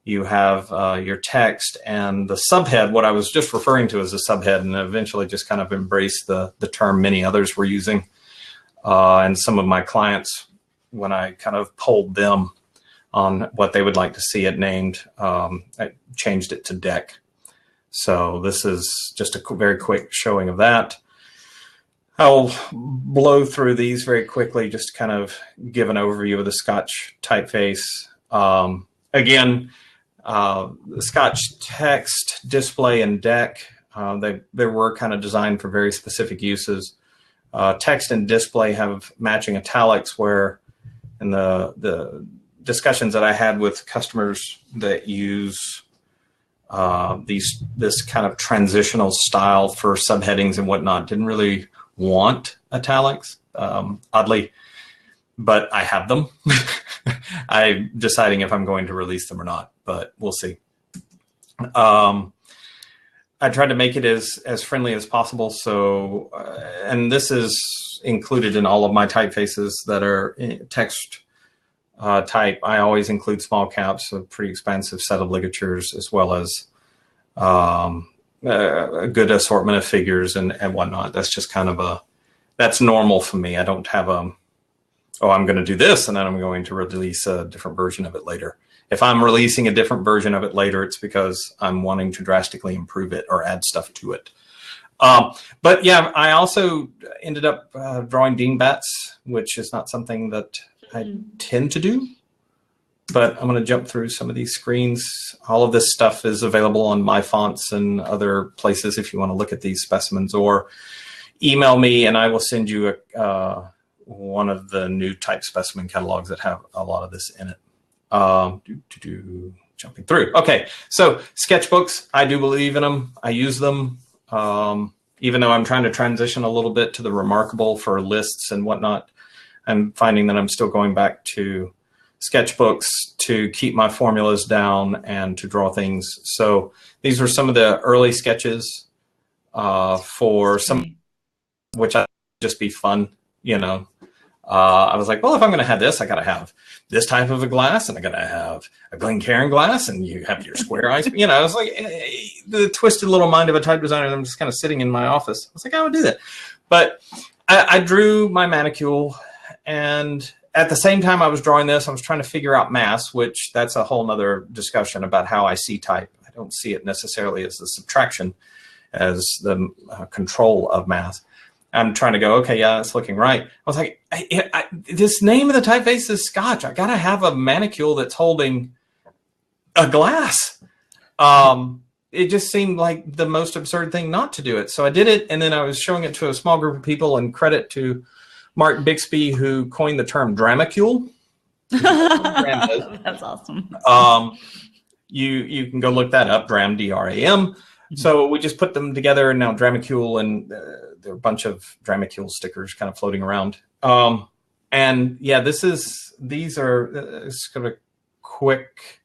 you have your text and the subhead, what I was just referring to as a subhead, and eventually just kind of embraced the term many others were using. And some of my clients, when I kind of polled them on what they would like to see it named, I changed it to deck. So this is just a very quick showing of that. I'll blow through these very quickly just to kind of give an overview of the Scotch Typeface. Again, the Scotch text, display, and deck, they were kind of designed for very specific uses. Text and display have matching italics, where in the discussions that I had with customers that use this kind of transitional style for subheadings and whatnot, didn't really want italics, oddly, but I have them. I'm deciding if I'm going to release them or not, but we'll see. I tried to make it as friendly as possible. So, and this is included in all of my typefaces that are text type. I always include small caps, a pretty expansive set of ligatures, as well as a good assortment of figures and whatnot. That's just kind of that's normal for me. I don't have oh, I'm going to do this and then I'm going to release a different version of it later. If I'm releasing a different version of it later, it's because I'm wanting to drastically improve it or add stuff to it. But yeah, I also ended up drawing dingbats, which is not something that I tend to do. But I'm going to jump through some of these screens. All of this stuff is available on My Fonts and other places if you want to look at these specimens, or email me and I will send you one of the new type specimen catalogs that have a lot of this in it. Jumping through. Okay, so sketchbooks, I do believe in them. I use them, even though I'm trying to transition a little bit to the Remarkable for lists and whatnot. I'm finding that I'm still going back to sketchbooks to keep my formulas down and to draw things. So these were some of the early sketches for some, which I just be fun, you know. I was like, well, if I'm going to have this, I got to have this type of a glass, and I got to have a Glencairn glass, and you have your square eyes. You know, it's like the twisted little mind of a type designer. I'm just kind of sitting in my office. I was like, I would do that. But I drew my manicule, and at the same time I was drawing this, I was trying to figure out mass, which that's a whole nother discussion about how I see type. I don't see it necessarily as the subtraction, as the control of mass. I'm trying to go, okay, yeah, it's looking right. I was like, this name of the typeface is Scotch. I got to have a manicule that's holding a glass. It just seemed like the most absurd thing not to do it. So I did it, and then I was showing it to a small group of people, and credit to Mark Bixby, who coined the term dramacule. That's awesome. You can go look that up, Dram, D-R-A-M. So we just put them together, and now Dramacule, and there are a bunch of Dramacule stickers kind of floating around. And yeah, these are it's kind of a quick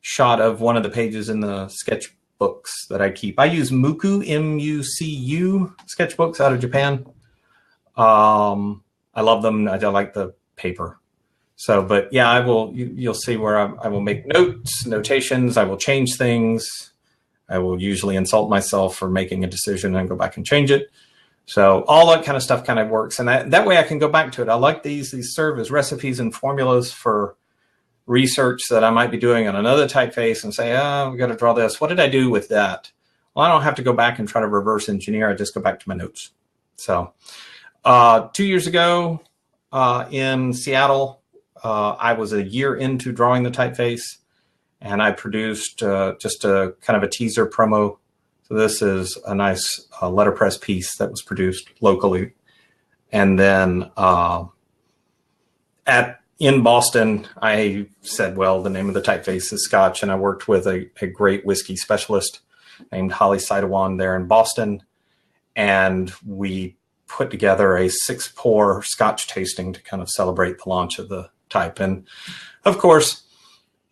shot of one of the pages in the sketchbooks that I keep. I use Muku, M-U-C-U sketchbooks out of Japan. I love them. I like the paper. So, but yeah, you'll see where I will make notations. I will change things. I will usually insult myself for making a decision and go back and change it. So all that kind of stuff kind of works. And that way I can go back to it. I like these serve as recipes and formulas for research that I might be doing on another typeface and say, oh, we got to draw this. What did I do with that? Well, I don't have to go back and try to reverse engineer. I just go back to my notes. So 2 years ago in Seattle, I was a year into drawing the typeface, and I produced just a kind of a teaser promo. So this is a nice letterpress piece that was produced locally. And then in Boston, I said, well, the name of the typeface is Scotch, and I worked with a great whiskey specialist named Holly Sidewan there in Boston, and we put together a 6-pour Scotch tasting to kind of celebrate the launch of the type. And of course,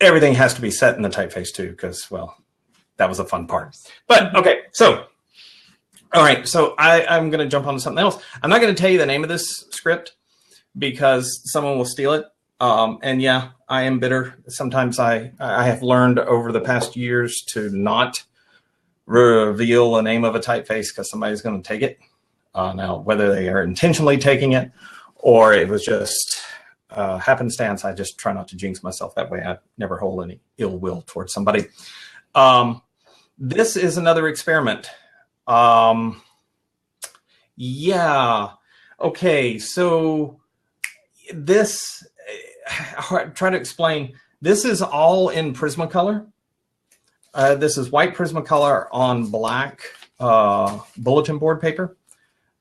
everything has to be set in the typeface too, because, well, that was a fun part. But okay, so, all right, so I'm going to jump on to something else. I'm not going to tell you the name of this script because someone will steal it. And yeah, I am bitter. Sometimes I have learned over the past years to not reveal the name of a typeface because somebody's going to take it. Now, whether they are intentionally taking it or it was just happenstance, I just try not to jinx myself that way. I never hold any ill will towards somebody. this is another experiment. Yeah. Okay. So this, try to explain. This is all in Prismacolor. This is white Prismacolor on black bulletin board paper.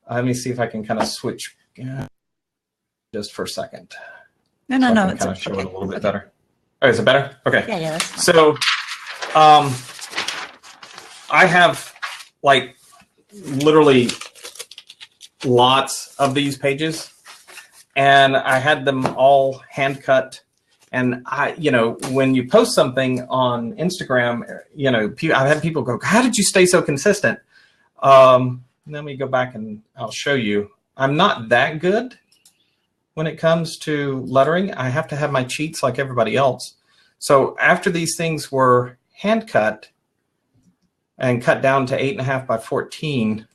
Let me see if I can kind of switch just for a second. No, so no. I can kind of show it a little bit better. Oh, is it better? Okay. Yeah, that's fine. So I have like literally lots of these pages, and I had them all hand cut. And when you post something on Instagram, I've had people go, "How did you stay so consistent?" Let me go back and I'll show you. I'm not that good when it comes to lettering. I have to have my cheats like everybody else. So after these things were hand cut and cut down to 8.5 by 14,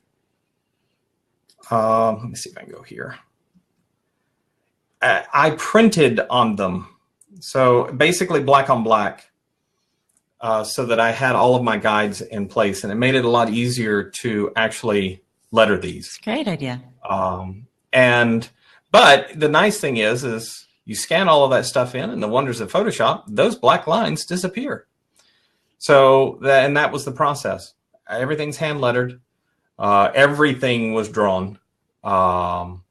let me see if I can go here. I printed on them. So basically black on black, so that I had all of my guides in place, and it made it a lot easier to actually letter these. Great idea. But the nice thing is you scan all of that stuff in, and the wonders of Photoshop, those black lines disappear. So that was the process. Everything's hand lettered. Everything was drawn. Now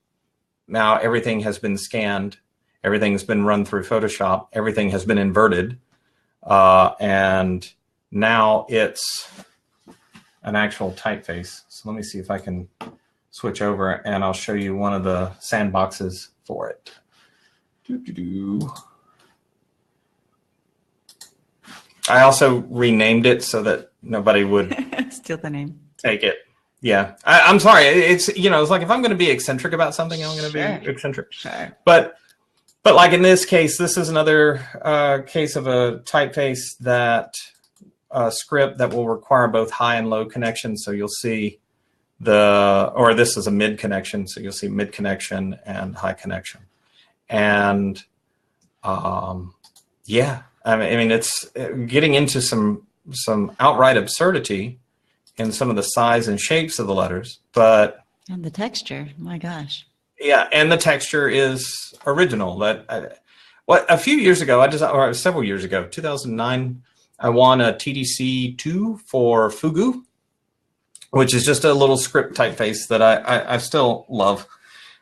everything has been scanned. Everything's been run through Photoshop. Everything has been inverted. And now it's an actual typeface. So let me see if I can switch over, and I'll show you one of the sandboxes for it. I also renamed it so that nobody would steal the name. Take it. Yeah. I'm sorry. It's like if I'm going to be eccentric about something, I'm going to be eccentric. Sure. But like in this case, this is another case of a typeface that script that will require both high and low connections. So you'll see this is a mid connection. So you'll see mid connection and high connection. And yeah, I mean, it's getting into some outright absurdity in some of the size and shapes of the letters, but and the texture, my gosh. Yeah, and the texture is original. A few years ago, or several years ago, 2009, I won a TDC 2 for Fugu, which is just a little script typeface that I still love.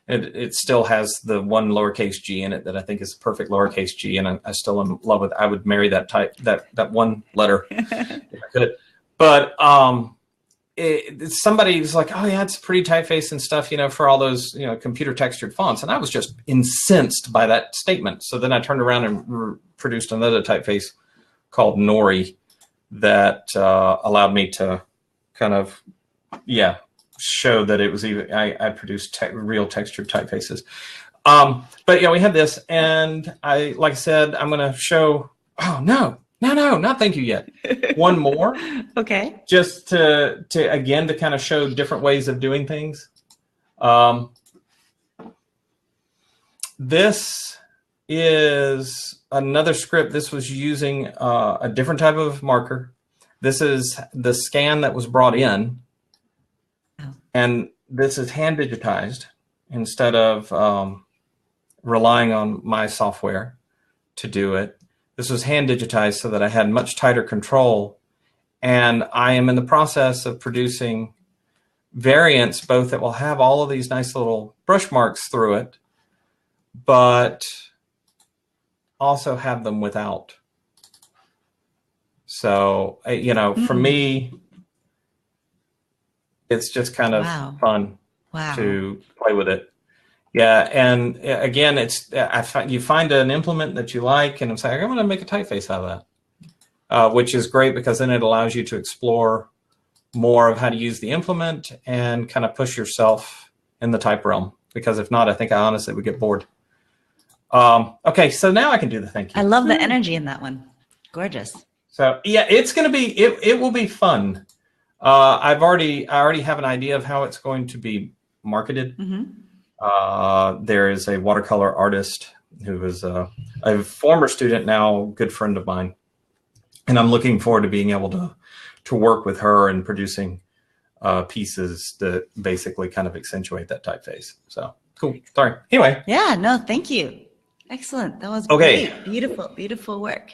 It still has the one lowercase g in it that I think is perfect lowercase g, and I still am in love with. I would marry that that one letter if I could. But somebody's like, oh yeah, it's a pretty typeface and stuff, for all those computer textured fonts, and I was just incensed by that statement. So then I turned around and produced another typeface called Nori that allowed me to kind of show that it was even I produced real textured typefaces. But yeah, we had this, and like I said, I'm going to show. Oh no, not thank you yet. One more. Okay. Just to again to kind of show different ways of doing things. This is another script. This was using a different type of marker. This is the scan that was brought in. And this is hand digitized instead of relying on my software to do it. This was hand digitized so that I had much tighter control. And I am in the process of producing variants, both that will have all of these nice little brush marks through it, but also have them without. So, for me, it's just kind of fun to play with it. Yeah, and again, you find an implement that you like, and it's like, I'm going to make a typeface out of that, which is great because then it allows you to explore more of how to use the implement and kind of push yourself in the type realm. Because if not, I think I honestly would get bored. Okay, so now I can do the thank you. I love the energy in that one. Gorgeous. So yeah, it's going to be it will be fun. I already have an idea of how it's going to be marketed. Mm-hmm. There is a watercolor artist who is a former student, now good friend of mine, and I'm looking forward to being able to to work with her in producing pieces that basically kind of accentuate that typeface. So cool. Sorry. Anyway. Yeah, no, thank you. Excellent. That was Okay. great. Beautiful, beautiful work.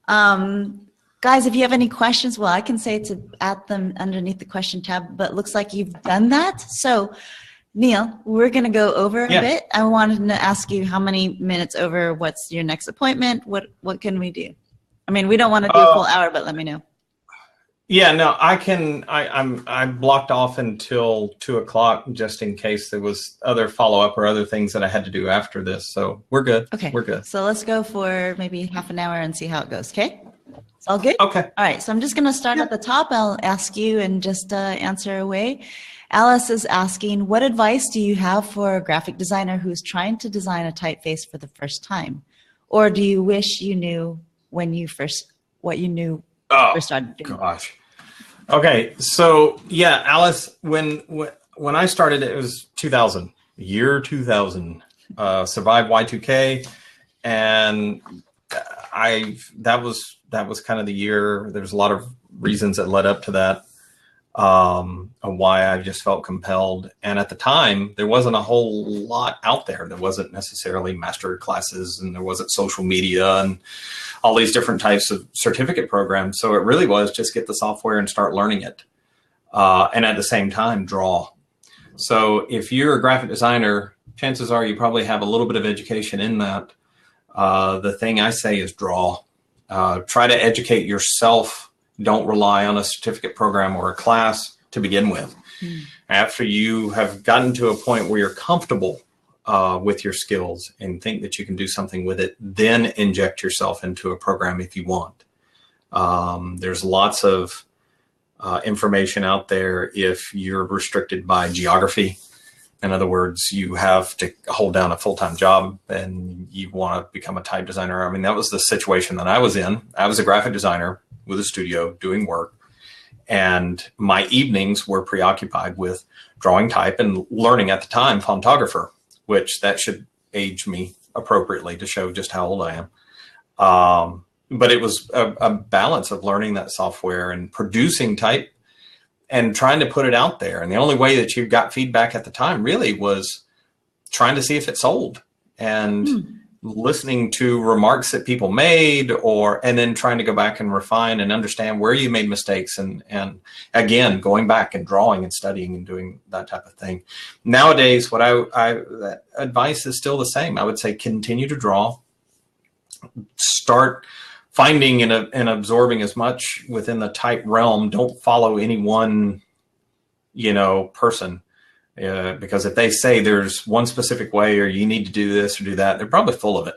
Guys, if you have any questions, well, I can say to add them underneath the question tab, but looks like you've done that. So Neil, we're going to go over a bit. I wanted to ask you how many minutes over, what's your next appointment? What can we do? I mean, we don't want to do a full hour, but let me know. Yeah, no, I can. I blocked off until 2 o'clock just in case there was other follow up or other things that I had to do after this. So we're good. Okay, we're good. So let's go for maybe half an hour and see how it goes. Okay, it's all good. Okay. All right. So I'm just going to start at the top. I'll ask you and just answer away. Alice is asking, what advice do you have for a graphic designer who's trying to design a typeface for the first time, or do you wish you knew when you first first started doing? Gosh. Okay, so yeah, Alice, when I started, it was 2000, year 2000. Survived Y2K, and that was kind of the year. There's a lot of reasons that led up to that, of why I just felt compelled. And at the time, there wasn't a whole lot out there. There wasn't necessarily master classes, and there wasn't social media and all these different types of certificate programs. So it really was just get the software and start learning it. And at the same time, draw. So if you're a graphic designer, chances are you probably have a little bit of education in that. The thing I say is draw. Try to educate yourself. Don't rely on a certificate program or a class to begin with. After you have gotten to a point where you're comfortable with your skills and think that you can do something with it, then inject yourself into a program if you want. There's lots of information out there if you're restricted by geography. In other words, you have to hold down a full-time job and you want to become a type designer. I mean, that was the situation that I was in. I was a graphic designer with a studio doing work, and my evenings were preoccupied with drawing type and learning at the time fontographer, which that should age me appropriately to show just how old I am. But it was a balance of learning that software and producing type and trying to put it out there. And the only way that you got feedback at the time really was trying to see if it sold and listening to remarks that people made, and then trying to go back and refine and understand where you made mistakes, and again, going back and drawing and studying and doing that type of thing. Nowadays, what that advice is still the same. I would say continue to draw, start finding and absorbing as much within the type realm. Don't follow any one, person. Because if they say there's one specific way or you need to do this or do that, they're probably full of it.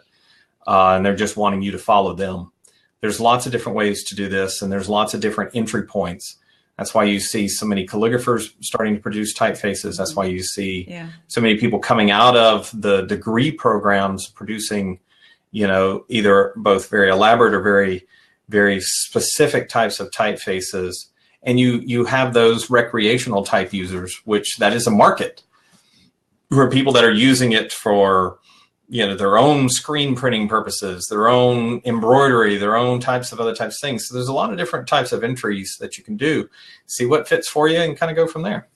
And they're just wanting you to follow them. There's lots of different ways to do this, and there's lots of different entry points. That's why you see so many calligraphers starting to produce typefaces. That's why you see so many people coming out of the degree programs producing, either both very elaborate or very, very specific types of typefaces. And you have those recreational type users, which that is a market for people that are using it for, their own screen printing purposes, their own embroidery, their own types of other types of things. So there's a lot of different types of entries that you can do, see what fits for you, and kind of go from there.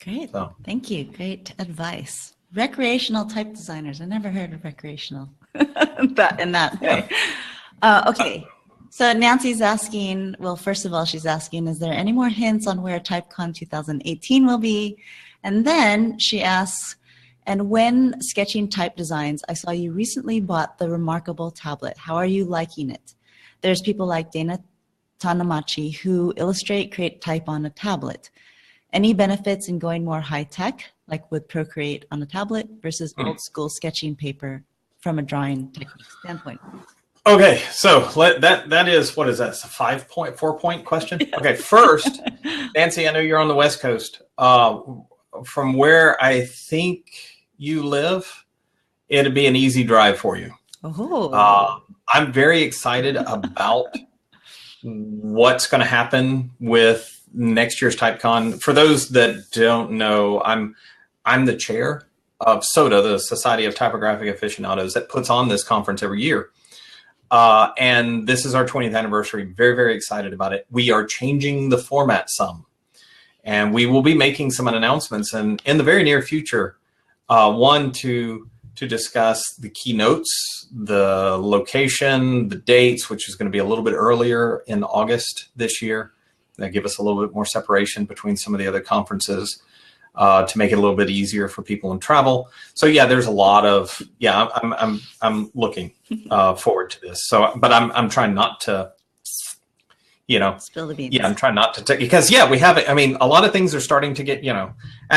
Great. So. Thank you. Great advice. Recreational type designers. I never heard of recreational in that way. Okay. So Nancy's asking, well, first of all, she's asking, is there any more hints on where TypeCon 2018 will be? And then she asks, and when sketching type designs, I saw you recently bought the Remarkable tablet. How are you liking it? There's people like Dana Tanamachi who create type on a tablet. Any benefits in going more high tech, like with Procreate on a tablet versus old school sketching paper from a drawing technique standpoint? Okay, so that is, what is that? It's a 4-point question. Okay, first, Nancy, I know you're on the West Coast. From where I think you live, it'd be an easy drive for you. Oh. I'm very excited about what's going to happen with next year's TypeCon. For those that don't know, I'm the chair of SOTA, the Society of Typographic Aficionados, that puts on this conference every year. And this is our 20th anniversary. Very, very excited about it. We are changing the format some, and we will be making some announcements and in the very near future. One, to discuss the keynotes, the location, the dates, which is going to be a little bit earlier in August this year. That give us a little bit more separation between some of the other conferences, to make it a little bit easier for people in travel. So yeah, there's a lot of, I'm looking forward to this. So, but I'm trying not to, spill the beans. Yeah, I'm trying not to take, because we have it. I mean, a lot of things are starting to get, and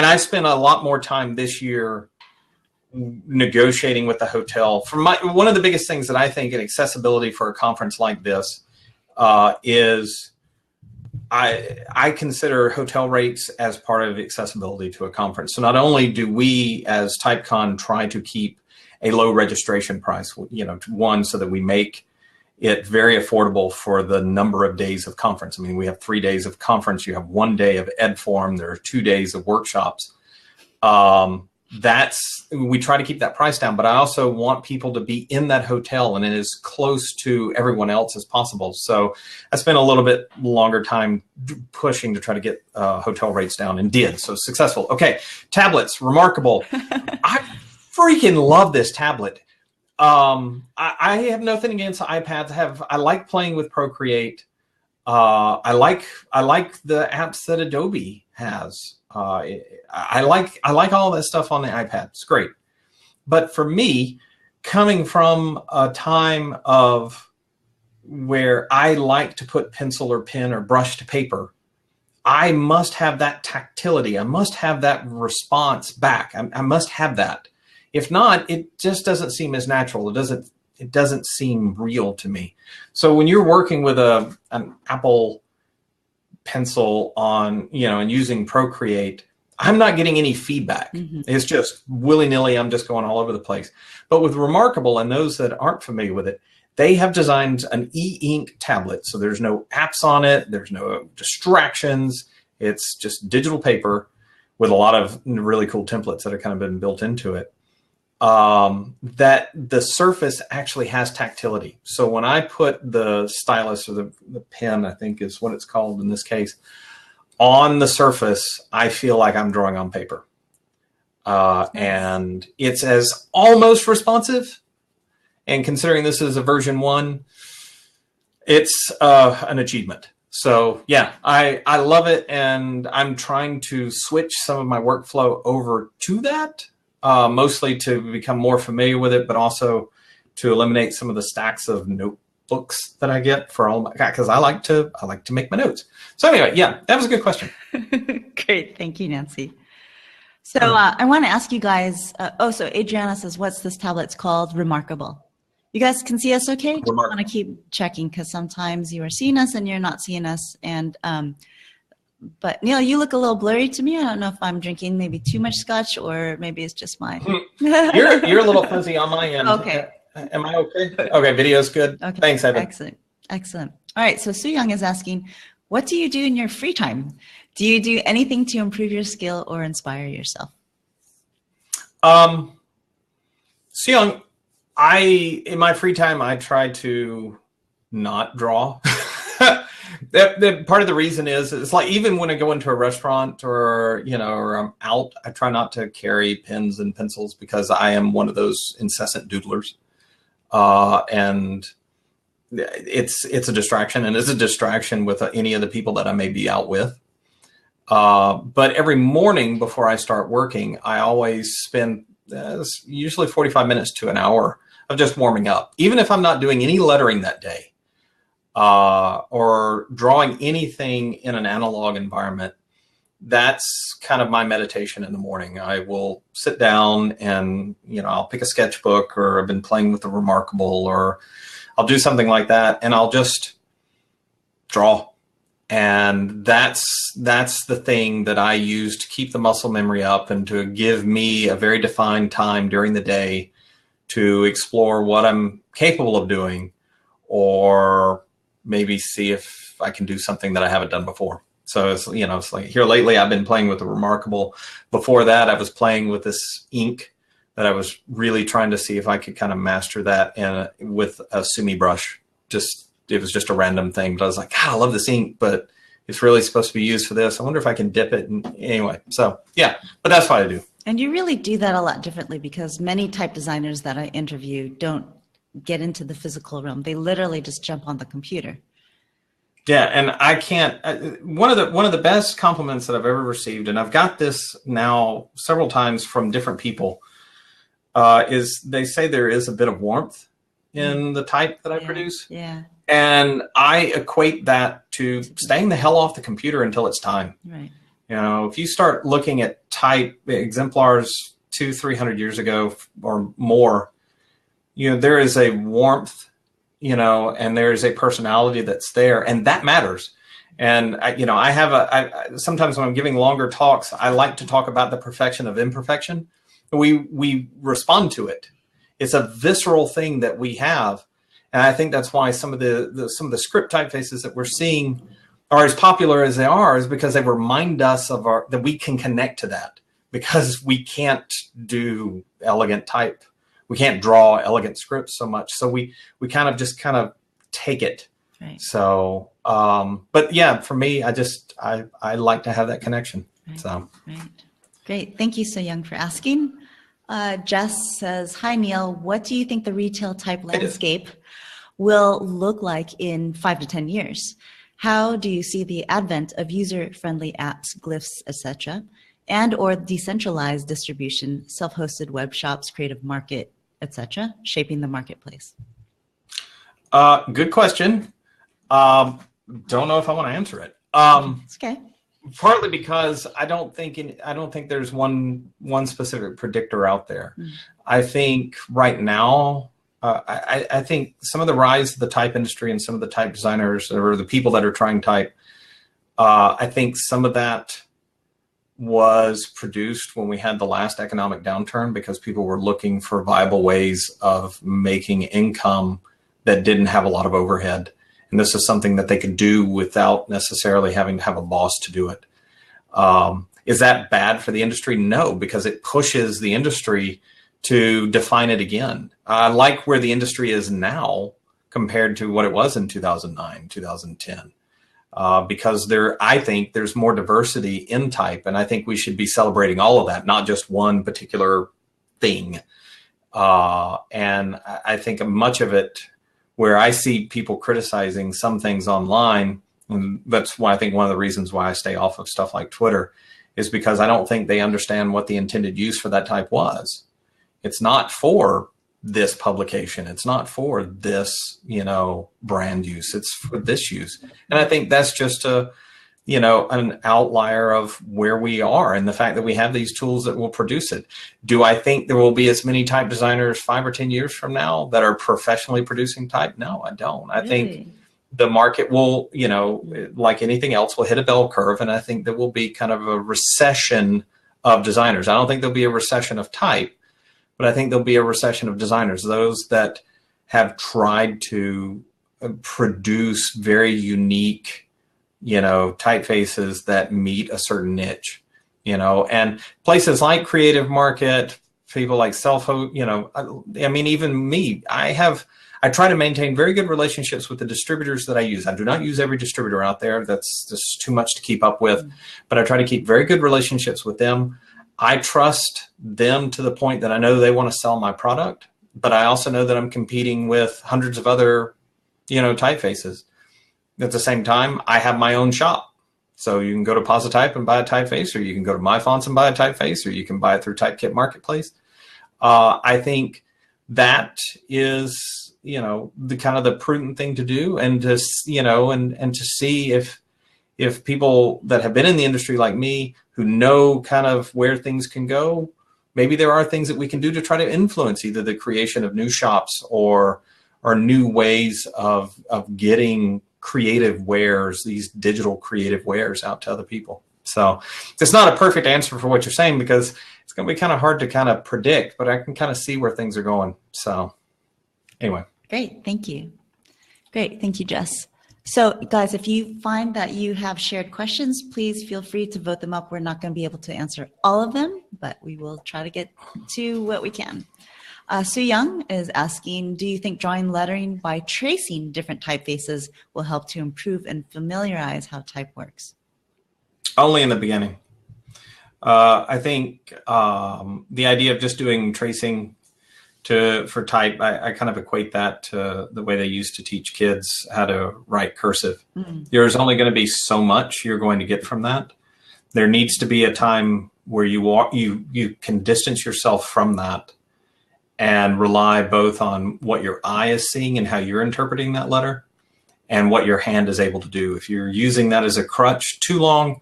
I spent a lot more time this year negotiating with the hotel. One of the biggest things that I think in accessibility for a conference like this is I consider hotel rates as part of accessibility to a conference. So not only do we as TypeCon try to keep a low registration price, one, so that we make it very affordable for the number of days of conference. I mean, we have 3 days of conference. You have 1 day of ed forum. There are 2 days of workshops. We try to keep that price down, but I also want people to be in that hotel and as close to everyone else as possible. So I spent a little bit longer time pushing to try to get hotel rates down, and did. So successful. Okay. Tablets, Remarkable. I freaking love this tablet. I have nothing against iPads. I like playing with Procreate. I like the apps that Adobe has. I like all that stuff on the iPad. It's great. But for me, coming from a time of where I like to put pencil or pen or brush to paper, I must have that tactility. I must have that response back. I must have that. If not, it just doesn't seem as natural. It doesn't seem real to me. So when you're working with an Apple Pencil on, and using Procreate, I'm not getting any feedback. Mm-hmm. It's just willy-nilly. I'm just going all over the place. But with Remarkable, and those that aren't familiar with it, they have designed an e-ink tablet. So there's no apps on it. There's no distractions. It's just digital paper with a lot of really cool templates that have kind of been built into it. That the surface actually has tactility. So when I put the stylus, or the pen, I think is what it's called in this case, on the surface, I feel like I'm drawing on paper. And it's as almost responsive. And considering this is a version 1, it's an achievement. So yeah, I love it. And I'm trying to switch some of my workflow over to that. Mostly to become more familiar with it, but also to eliminate some of the stacks of notebooks that I get for all my, because I like to make my notes. So anyway, yeah, that was a good question. Great, thank you, Nancy. So I want to ask you guys. So Adriana says, "What's this tablet's called?" Remarkable. You guys can see us, okay? Just want to keep checking because sometimes you are seeing us and you're not seeing us, and but Neil, you look a little blurry to me. I don't know if I'm drinking maybe too much scotch or maybe it's just mine. You're a little fuzzy on my end. Okay. Am I okay? Okay, video's good. Okay. Thanks, Evan. Excellent. All right, so Su Young is asking, what do you do in your free time? Do you do anything to improve your skill or inspire yourself? Su Young, in my free time, I try to not draw. That part of the reason is it's like, even when I go into a restaurant or I'm out, I try not to carry pens and pencils because I am one of those incessant doodlers, and it's a distraction, and it's a distraction with any of the people that I may be out with. But every morning before I start working, I always spend usually 45 minutes to an hour of just warming up, even if I'm not doing any lettering that day. Or drawing anything in an analog environment. That's kind of my meditation in the morning. I will sit down and, I'll pick a sketchbook, or I've been playing with the Remarkable, or I'll do something like that, and I'll just draw. And that's the thing that I use to keep the muscle memory up and to give me a very defined time during the day to explore what I'm capable of doing, or maybe see if I can do something that I haven't done before. So it's like here lately I've been playing with the Remarkable. Before that, I was playing with this ink that I was really trying to see if I could kind of master that with a Sumi brush. It was just a random thing, but I was like, God, I love this ink, but it's really supposed to be used for this. I wonder if I can dip it. And anyway, so yeah, but that's what I do. And you really do that a lot differently, because many type designers that I interview don't get into the physical realm. They literally just jump on the computer. Yeah, and I can't. One of the best compliments that I've ever received, and I've got this now several times from different people, is they say there is a bit of warmth in the type that I produce. Yeah. And I equate that to staying the hell off the computer until it's time. Right. You know, if you start looking at type exemplars 200-300 years ago or more, you know, there is a warmth, you know, and there is a personality that's there, and that matters. And sometimes when I'm giving longer talks, I like to talk about the perfection of imperfection. We respond to it. It's a visceral thing that we have. And I think that's why some of the script typefaces that we're seeing are as popular as they are, is because they remind us of that we can connect to that, because we can't do elegant type. We can't draw elegant scripts so much. So we kind of take it. Right. So, but yeah, for me, I like to have that connection. Right. So. Right. Great. Thank you, So Young, for asking. Jess says, hi, Neil. What do you think the retail type landscape will look like in 5 to 10 years? How do you see the advent of user-friendly apps, glyphs, etc., and or decentralized distribution, self-hosted web shops, creative market, etc., shaping the marketplace? Good question. Don't know if I want to answer it. It's okay. Partly because I don't think there's one specific predictor out there. I think right now, I think some of the rise of the type industry and some of the type designers or the people that are trying type, I think some of that was produced when we had the last economic downturn, because people were looking for viable ways of making income that didn't have a lot of overhead. And this is something that they could do without necessarily having to have a boss to do it. Is that bad for the industry? No, because it pushes the industry to define it again. I like where the industry is now compared to what it was in 2009, 2010, because I think there's more diversity in type, and I think we should be celebrating all of that, not just one particular thing. And I think much of it, where I see people criticizing some things online, and that's why I think one of the reasons why I stay off of stuff like Twitter, is because I don't think they understand what the intended use for that type was. It's not for this publication. It's not for this, brand use. It's for this use. And I think that's just an outlier of where we are, and the fact that we have these tools that will produce it. Do I think there will be as many type designers 5 or 10 years from now that are professionally producing type? No, I don't. I think the market will, like anything else, will hit a bell curve. And I think there will be kind of a recession of designers. I don't think there'll be a recession of type, but I think there'll be a recession of designers, those that have tried to produce very unique, typefaces that meet a certain niche, and places like Creative Market, people like even me, I try to maintain very good relationships with the distributors that I use. I do not use every distributor out there. That's just too much to keep up with, but I try to keep very good relationships with them. I trust them to the point that I know they want to sell my product, but I also know that I'm competing with hundreds of other, typefaces. At the same time, I have my own shop. So you can go to Positype and buy a typeface, or you can go to MyFonts and buy a typeface, or you can buy it through Typekit Marketplace. I think that is, the kind of the prudent thing to do, and to, and to see if people that have been in the industry like me, who know kind of where things can go, maybe there are things that we can do to try to influence either the creation of new shops or new ways of getting creative wares, these digital creative wares, out to other people. So it's not a perfect answer for what you're saying, because it's going to be kind of hard to kind of predict, but I can kind of see where things are going. So anyway. Great. Thank you. Great. Thank you, Jess. So guys, if you find that you have shared questions, please feel free to vote them up. We're not going to be able to answer all of them, but we will try to get to what we can. Sue Young is asking, do you think drawing lettering by tracing different typefaces will help to improve and familiarize how type works? Only in the beginning. I think the idea of just doing tracing for type, I kind of equate that to the way they used to teach kids how to write cursive. There's only going to be so much you're going to get from that. There needs to be a time where you can distance yourself from that and rely both on what your eye is seeing and how you're interpreting that letter and what your hand is able to do. If you're using that as a crutch too long,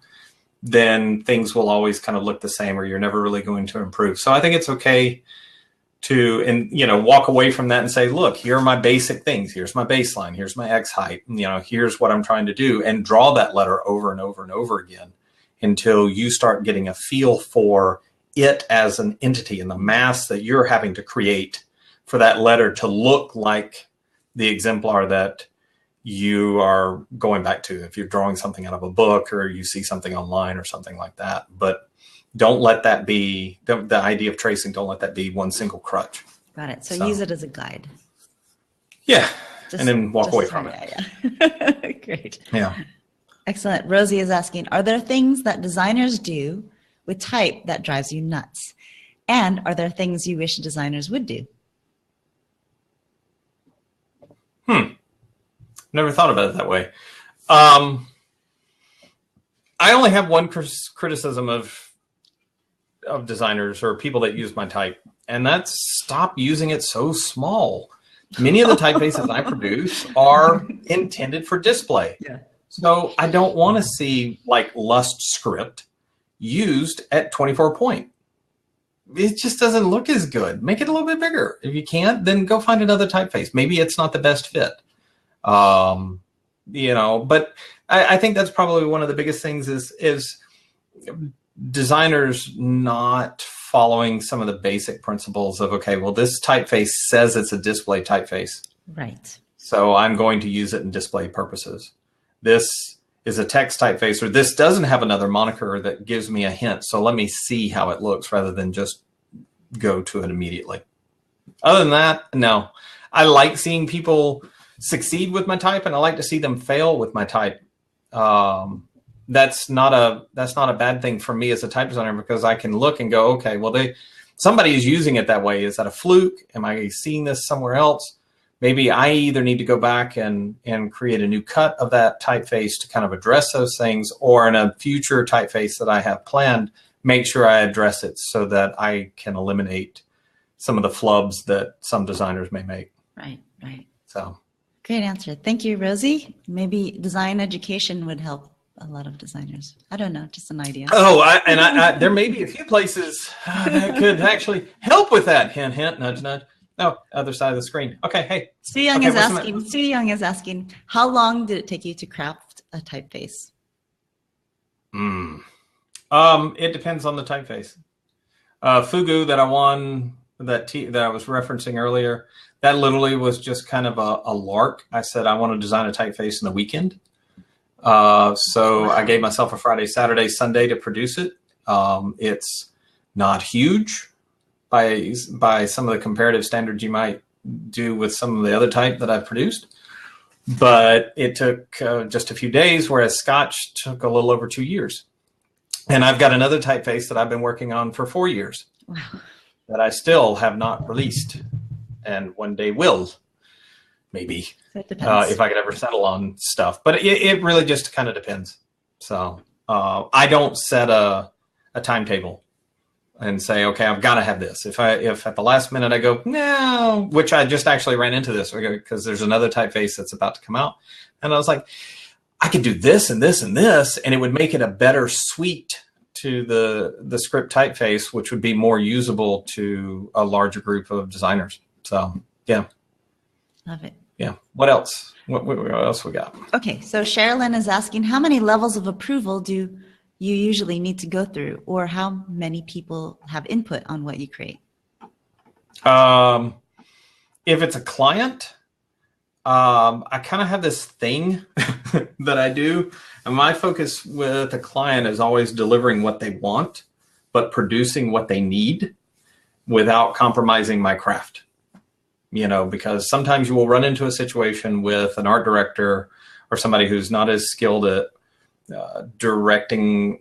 then things will always kind of look the same, or you're never really going to improve. So I think it's okay to, walk away from that and say, look, here are my basic things. Here's my baseline. Here's my X height. Here's what I'm trying to do, and draw that letter over and over and over again until you start getting a feel for it as an entity and the mass that you're having to create for that letter to look like the exemplar that you are going back to, if you're drawing something out of a book or you see something online or something like that. But don't let that be the idea of tracing. Don't let that be one single crutch. Got it. So use it as a guide. Yeah. And then walk away from it. Yeah. Great. Yeah. Excellent. Rosie is asking, are there things that designers do with type that drives you nuts? And are there things you wish designers would do? Never thought about it that way. I only have one criticism of designers or people that use my type, and that's stop using it so small. Many of the typefaces I produce are intended for display. Yeah. So I don't want to see like Lust script used at 24 point. It just doesn't look as good. Make it a little bit bigger. If you can't, then go find another typeface. Maybe it's not the best fit. But I think that's probably one of the biggest things is designers not following some of the basic principles of, okay, well, this typeface says it's a display typeface. Right. So I'm going to use it in display purposes. This is a text typeface, or this doesn't have another moniker that gives me a hint. So let me see how it looks rather than just go to it immediately. Other than that, no. I like seeing people succeed with my type, and I like to see them fail with my type. That's not a bad thing for me as a type designer, because I can look and go, okay, well, somebody is using it that way. Is that a fluke? Am I seeing this somewhere else? Maybe I either need to go back and create a new cut of that typeface to kind of address those things, or in a future typeface that I have planned, make sure I address it so that I can eliminate some of the flubs that some designers may make. Right. So. Great answer. Thank you, Rosie. Maybe design education would help a lot of designers. I don't know, just an idea. Oh, there may be a few places that could actually help with that. Hint, hint, nudge, nudge. No, other side of the screen. Okay, hey. Sue Young is asking, how long did it take you to craft a typeface? It depends on the typeface. Fugu that I won, that I was referencing earlier, that literally was just kind of a lark. I said I want to design a typeface in the weekend. So I gave myself a Friday, Saturday, Sunday to produce it. It's not huge by some of the comparative standards you might do with some of the other type that I've produced. But it took just a few days, whereas Scotch took a little over 2 years. And I've got another typeface that I've been working on for 4 years. Wow. That I still have not released, and one day will, maybe, if I could ever settle on stuff. But it really just kind of depends. So I don't set a timetable and say, okay, I've got to have this. If at the last minute I go, no, which I just actually ran into this because there's another typeface that's about to come out. And I was like, I could do this and this and this, and it would make it a better suite to the script typeface, which would be more usable to a larger group of designers. So, yeah. Love it. Yeah. What else? What else we got? Okay. So Sherilyn is asking, how many levels of approval do you usually need to go through, or how many people have input on what you create? If it's a client, I kind of have this thing that I do, and my focus with a client is always delivering what they want. but producing what they need without compromising my craft. Because sometimes you will run into a situation with an art director or somebody who's not as skilled at directing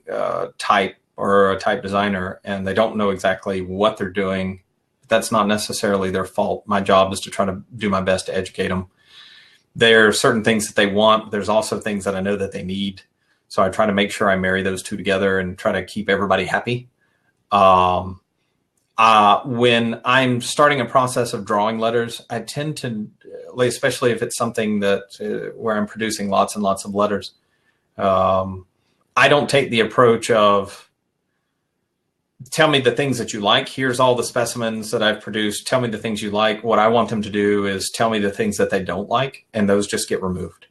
type or a type designer, and they don't know exactly what they're doing. That's not necessarily their fault. My job is to try to do my best to educate them. There are certain things that they want. There's also things that I know that they need. So I try to make sure I marry those two together and try to keep everybody happy. When I'm starting a process of drawing letters, I tend to, especially if it's something that where I'm producing lots and lots of letters, I don't take the approach of, tell me the things that you like. Here's all the specimens that I've produced. Tell me the things you like. What I want them to do is tell me the things that they don't like, and those just get removed.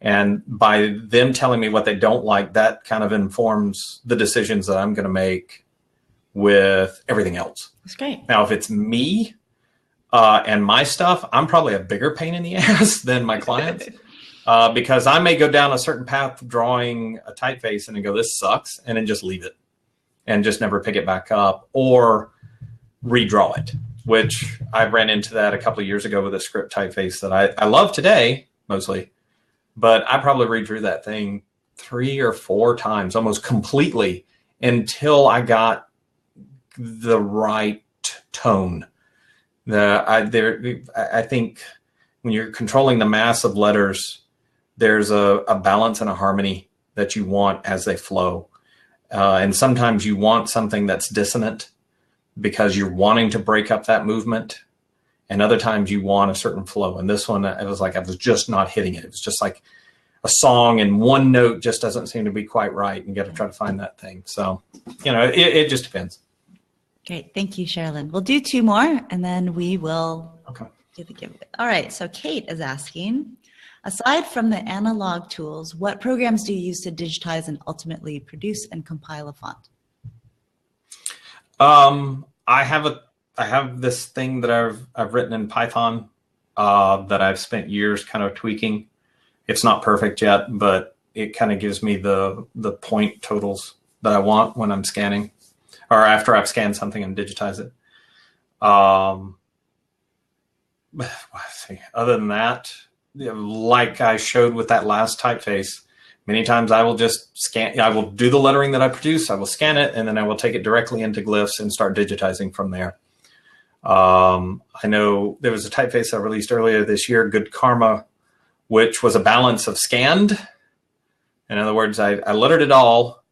And by them telling me what they don't like, that kind of informs the decisions that I'm going to make with everything else. That's great. Now, if it's me and my stuff, I'm probably a bigger pain in the ass than my clients because I may go down a certain path drawing a typeface and then go, this sucks, and then just leave it and just never pick it back up or redraw it, which I ran into that a couple of years ago with a script typeface that I love today, mostly, but I probably redrew that thing 3 or 4 times, almost completely, until I got the right tone. I think when you're controlling the mass of letters, there's a balance and a harmony that you want as they flow. And sometimes you want something that's dissonant because you're wanting to break up that movement. And other times you want a certain flow. And this one, it was like I was just not hitting it. It was just like a song and one note just doesn't seem to be quite right. And you got to try to find that thing. So, it just depends. Great. Thank you, Sherilyn. We'll do 2 more and then we will do the giveaway. All right. So Kate is asking, aside from the analog tools, what programs do you use to digitize and ultimately produce and compile a font? I have this thing that I've written in Python that I've spent years kind of tweaking. It's not perfect yet, but it kind of gives me the point totals that I want when I'm scanning or after I've scanned something and digitize it. Let's see. Other than that, like I showed with that last typeface, many times I will just scan, I will do the lettering that I produce, I will scan it, and then I will take it directly into glyphs and start digitizing from there. I know there was a typeface I released earlier this year, Good Karma, which was a balance of scanned. In other words, I lettered it all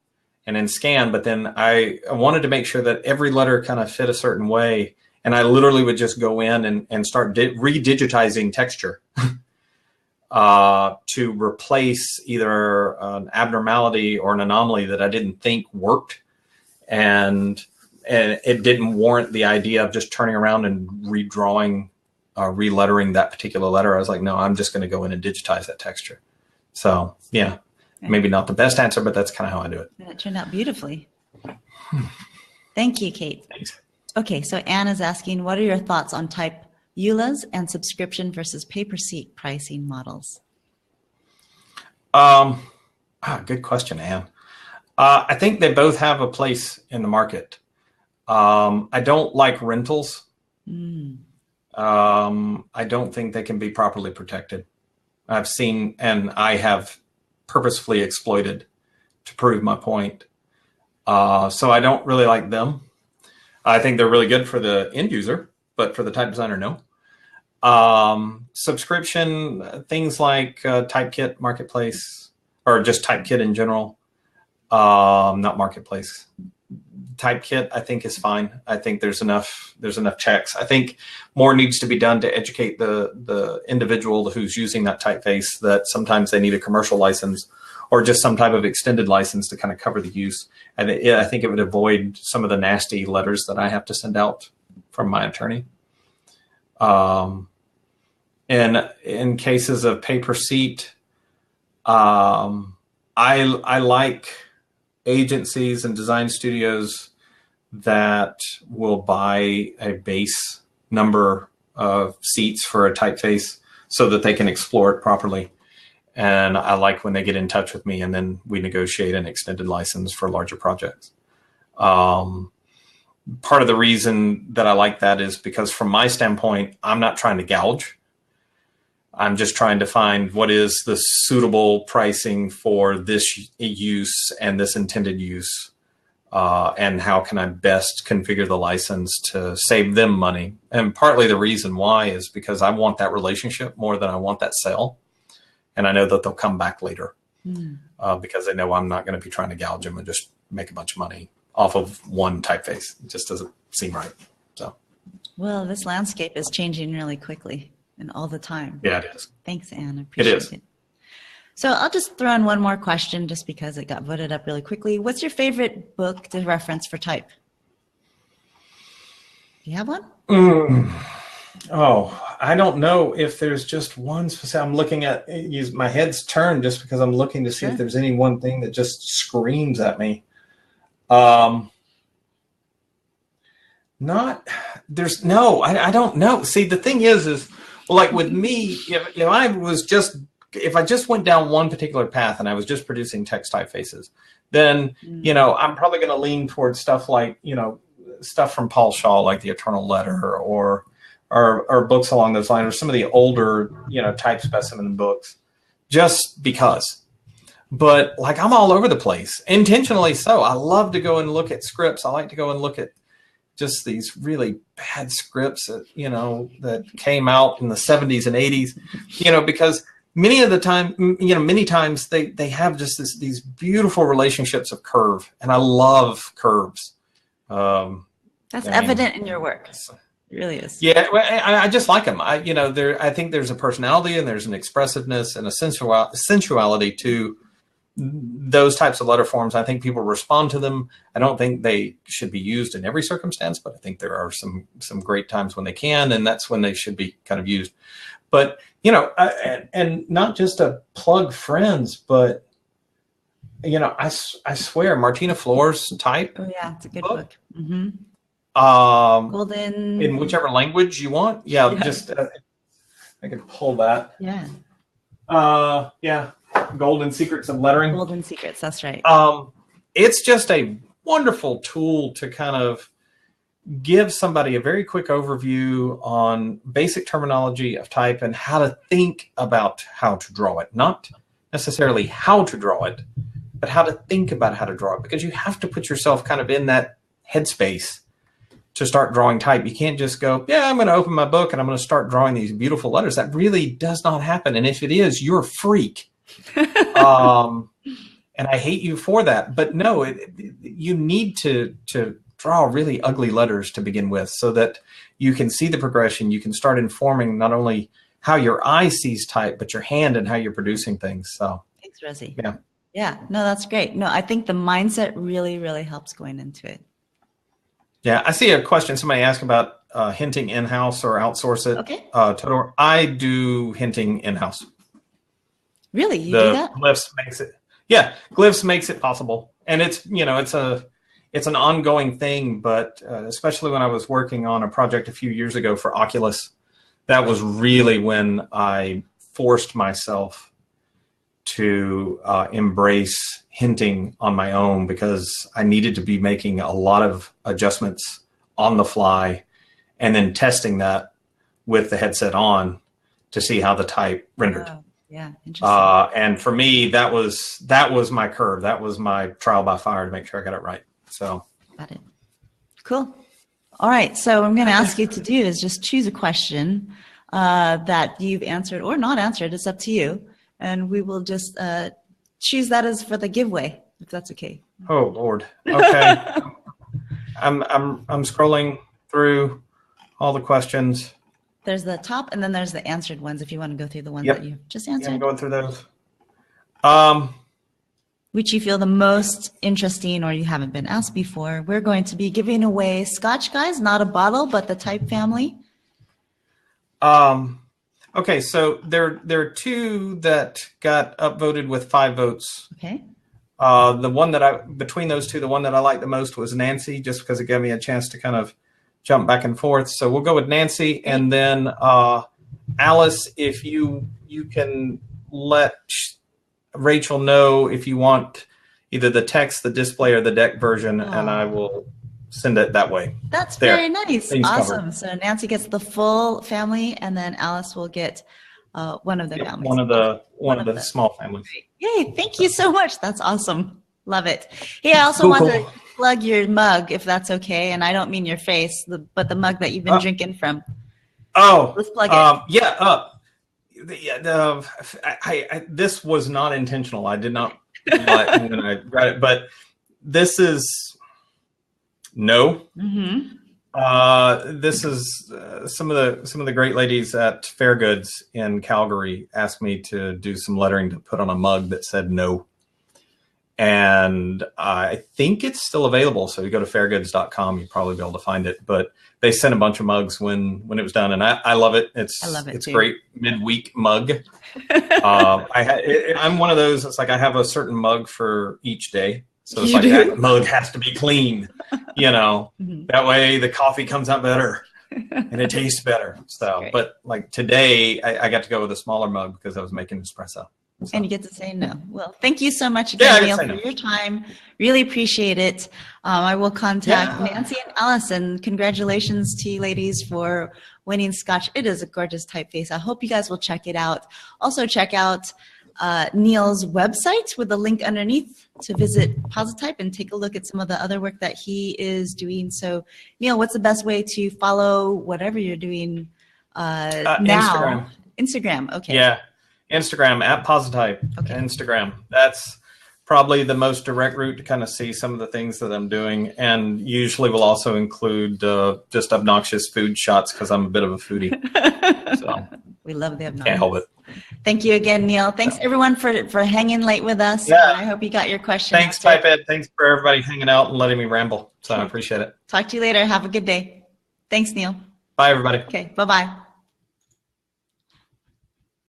and then scanned, but then I wanted to make sure that every letter kind of fit a certain way. And I literally would just go in and start redigitizing texture to replace either an abnormality or an anomaly that I didn't think worked. And it didn't warrant the idea of just turning around and redrawing, relettering that particular letter. I was like, no, I'm just going to go in and digitize that texture. So yeah, maybe not the best answer, but that's kind of how I do it. And it turned out beautifully. Thank you, Kate. Thanks. Okay, so Anne is asking, what are your thoughts on type EULAs and subscription versus pay-per-seat pricing models? Good question, Anne. I think they both have a place in the market. I don't like rentals. I don't think they can be properly protected. I've seen, and I have purposefully exploited to prove my point. So I don't really like them. I think they're really good for the end user, but for the type designer, no. Subscription, things like Typekit Marketplace, or just Typekit in general, not Marketplace. Typekit, I think, is fine. I think there's enough checks. I think more needs to be done to educate the individual who's using that typeface that sometimes they need a commercial license or just some type of extended license to kind of cover the use. And I think it would avoid some of the nasty letters that I have to send out from my attorney. And in cases of pay-per-seat, I like agencies and design studios that will buy a base number of seats for a typeface so that they can explore it properly. And I like when they get in touch with me and then we negotiate an extended license for larger projects. Part of the reason that I like that is because from my standpoint, I'm not trying to gouge. I'm just trying to find what is the suitable pricing for this use and this intended use. And how can I best configure the license to save them money? And partly the reason why is because I want that relationship more than I want that sale. And I know that they'll come back later because they know I'm not going to be trying to gouge them and just make a bunch of money off of one typeface. It just doesn't seem right. So, well, this landscape is changing really quickly and all the time. Yeah, it is. Thanks, Anne. I appreciate it. So I'll just throw in one more question just because it got voted up really quickly. What's your favorite book to reference for type? Do you have one? Oh, I don't know if there's just one specific. I'm looking at, my head's turned just because I'm looking to see if there's any one thing that just screams at me. I don't know. See, the thing is like with me, if I just went down one particular path and I was just producing text typefaces, then, I'm probably going to lean towards stuff like, stuff from Paul Shaw, like The Eternal Letter or books along those lines, or some of the older, type specimen books, just because. But like, I'm all over the place, intentionally so. I love to go and look at scripts. I like to go and look at just these really bad scripts that, that came out in the 70s and 80s, because many times they have just these beautiful relationships of curve, and I love curves. That's evident in your work. It really is. Yeah, I just like them. I think there's a personality and there's an expressiveness and a sensuality to those types of letter forms. I think people respond to them. I don't think they should be used in every circumstance, but I think there are some great times when they can, and that's when they should be kind of used. But, and not just to plug friends, but, I swear Martina Floor's Type. Oh yeah, it's a good book. Mm-hmm. Golden. In whichever language you want. Yeah. Just, I can pull that. Yeah. Yeah. Golden Secrets of Lettering. Golden Secrets, that's right. It's just a wonderful tool to kind of give somebody a very quick overview on basic terminology of type and how to think about how to draw it. Not necessarily how to draw it, but how to think about how to draw it, because you have to put yourself kind of in that headspace to start drawing type. You can't just go, yeah, I'm going to open my book and I'm going to start drawing these beautiful letters. That really does not happen. And if it is, you're a freak. And I hate you for that. But no, you need to draw really ugly letters to begin with so that you can see the progression. You can start informing not only how your eye sees type, but your hand and how you're producing things. So thanks, Rosie. Yeah. Yeah, no, that's great. No, I think the mindset really, really helps going into it. Yeah, I see a question. Somebody asked about hinting in-house or outsource it. Okay. I do hinting in-house. Really? You do that? Glyphs makes it. Yeah, Glyphs makes it possible. And it's, it's an ongoing thing, but especially when I was working on a project a few years ago for Oculus, that was really when I forced myself to embrace hinting on my own, because I needed to be making a lot of adjustments on the fly and then testing that with the headset on to see how the type rendered. Oh, yeah, interesting. And for me, that was my curve. That was my trial by fire to make sure I got it right. So got it. Cool. All right. So what I'm going to ask you to do is just choose a question that you've answered or not answered. It's up to you. And we will just choose that as for the giveaway, if that's okay. Oh Lord. Okay. I'm scrolling through all the questions. There's the top, and then there's the answered ones. If you want to go through the ones that you just answered. Yeah, I'm going through those. Which you feel the most interesting, or you haven't been asked before. We're going to be giving away Scotch, guys, not a bottle, but the Type family. Okay, so there are two that got upvoted with 5 votes. Okay. The one that between those two, the one that I liked the most was Nancy, just because it gave me a chance to kind of jump back and forth. So we'll go with Nancy, and then Alice, if you can let Rachel know if you want either the text, the display, or the deck version, and I will send it that way. That's There. very nice. Things Awesome. covered. So Nancy gets the full family, and then Alice will get one of the families. One of the small families. Yay! Thank you so much. That's awesome. Love it. Hey, I also want to plug your mug, if that's okay, and I don't mean your face, but the mug that you've been drinking from. Oh, let's plug it. This was not intentional. I did not like when I read it, but this is no. This is some of the great ladies at Fairgoods in Calgary asked me to do some lettering to put on a mug that said no. And I think it's still available. So you go to fairgoods.com, you'll probably be able to find it. But they sent a bunch of mugs when it was done. And I love it. It's great midweek mug. I'm one of those, it's like I have a certain mug for each day. So it's like that mug has to be clean, that way the coffee comes out better and it tastes better. So, but like today I got to go with a smaller mug because I was making espresso. So. And you get to say no. Well, thank you so much again, Neil, for your time. Really appreciate it. I will contact Nancy and Alice, and congratulations to you ladies for winning Scotch. It is a gorgeous typeface. I hope you guys will check it out. Also check out Neil's website with the link underneath to visit Positype and take a look at some of the other work that he is doing. So, Neil, what's the best way to follow whatever you're doing now? Instagram. Okay. Yeah. Instagram at Positype. Okay. Instagram. That's probably the most direct route to kind of see some of the things that I'm doing. And usually we'll also include just obnoxious food shots because I'm a bit of a foodie. So we love the obnoxious. Can't help it. Thank you again, Neil. Thanks everyone for hanging late with us. Yeah. I hope you got your question. Thanks, TypeEd. Thanks for everybody hanging out and letting me ramble. So I appreciate it. Talk to you later. Have a good day. Thanks, Neil. Bye, everybody. Okay. Bye-bye.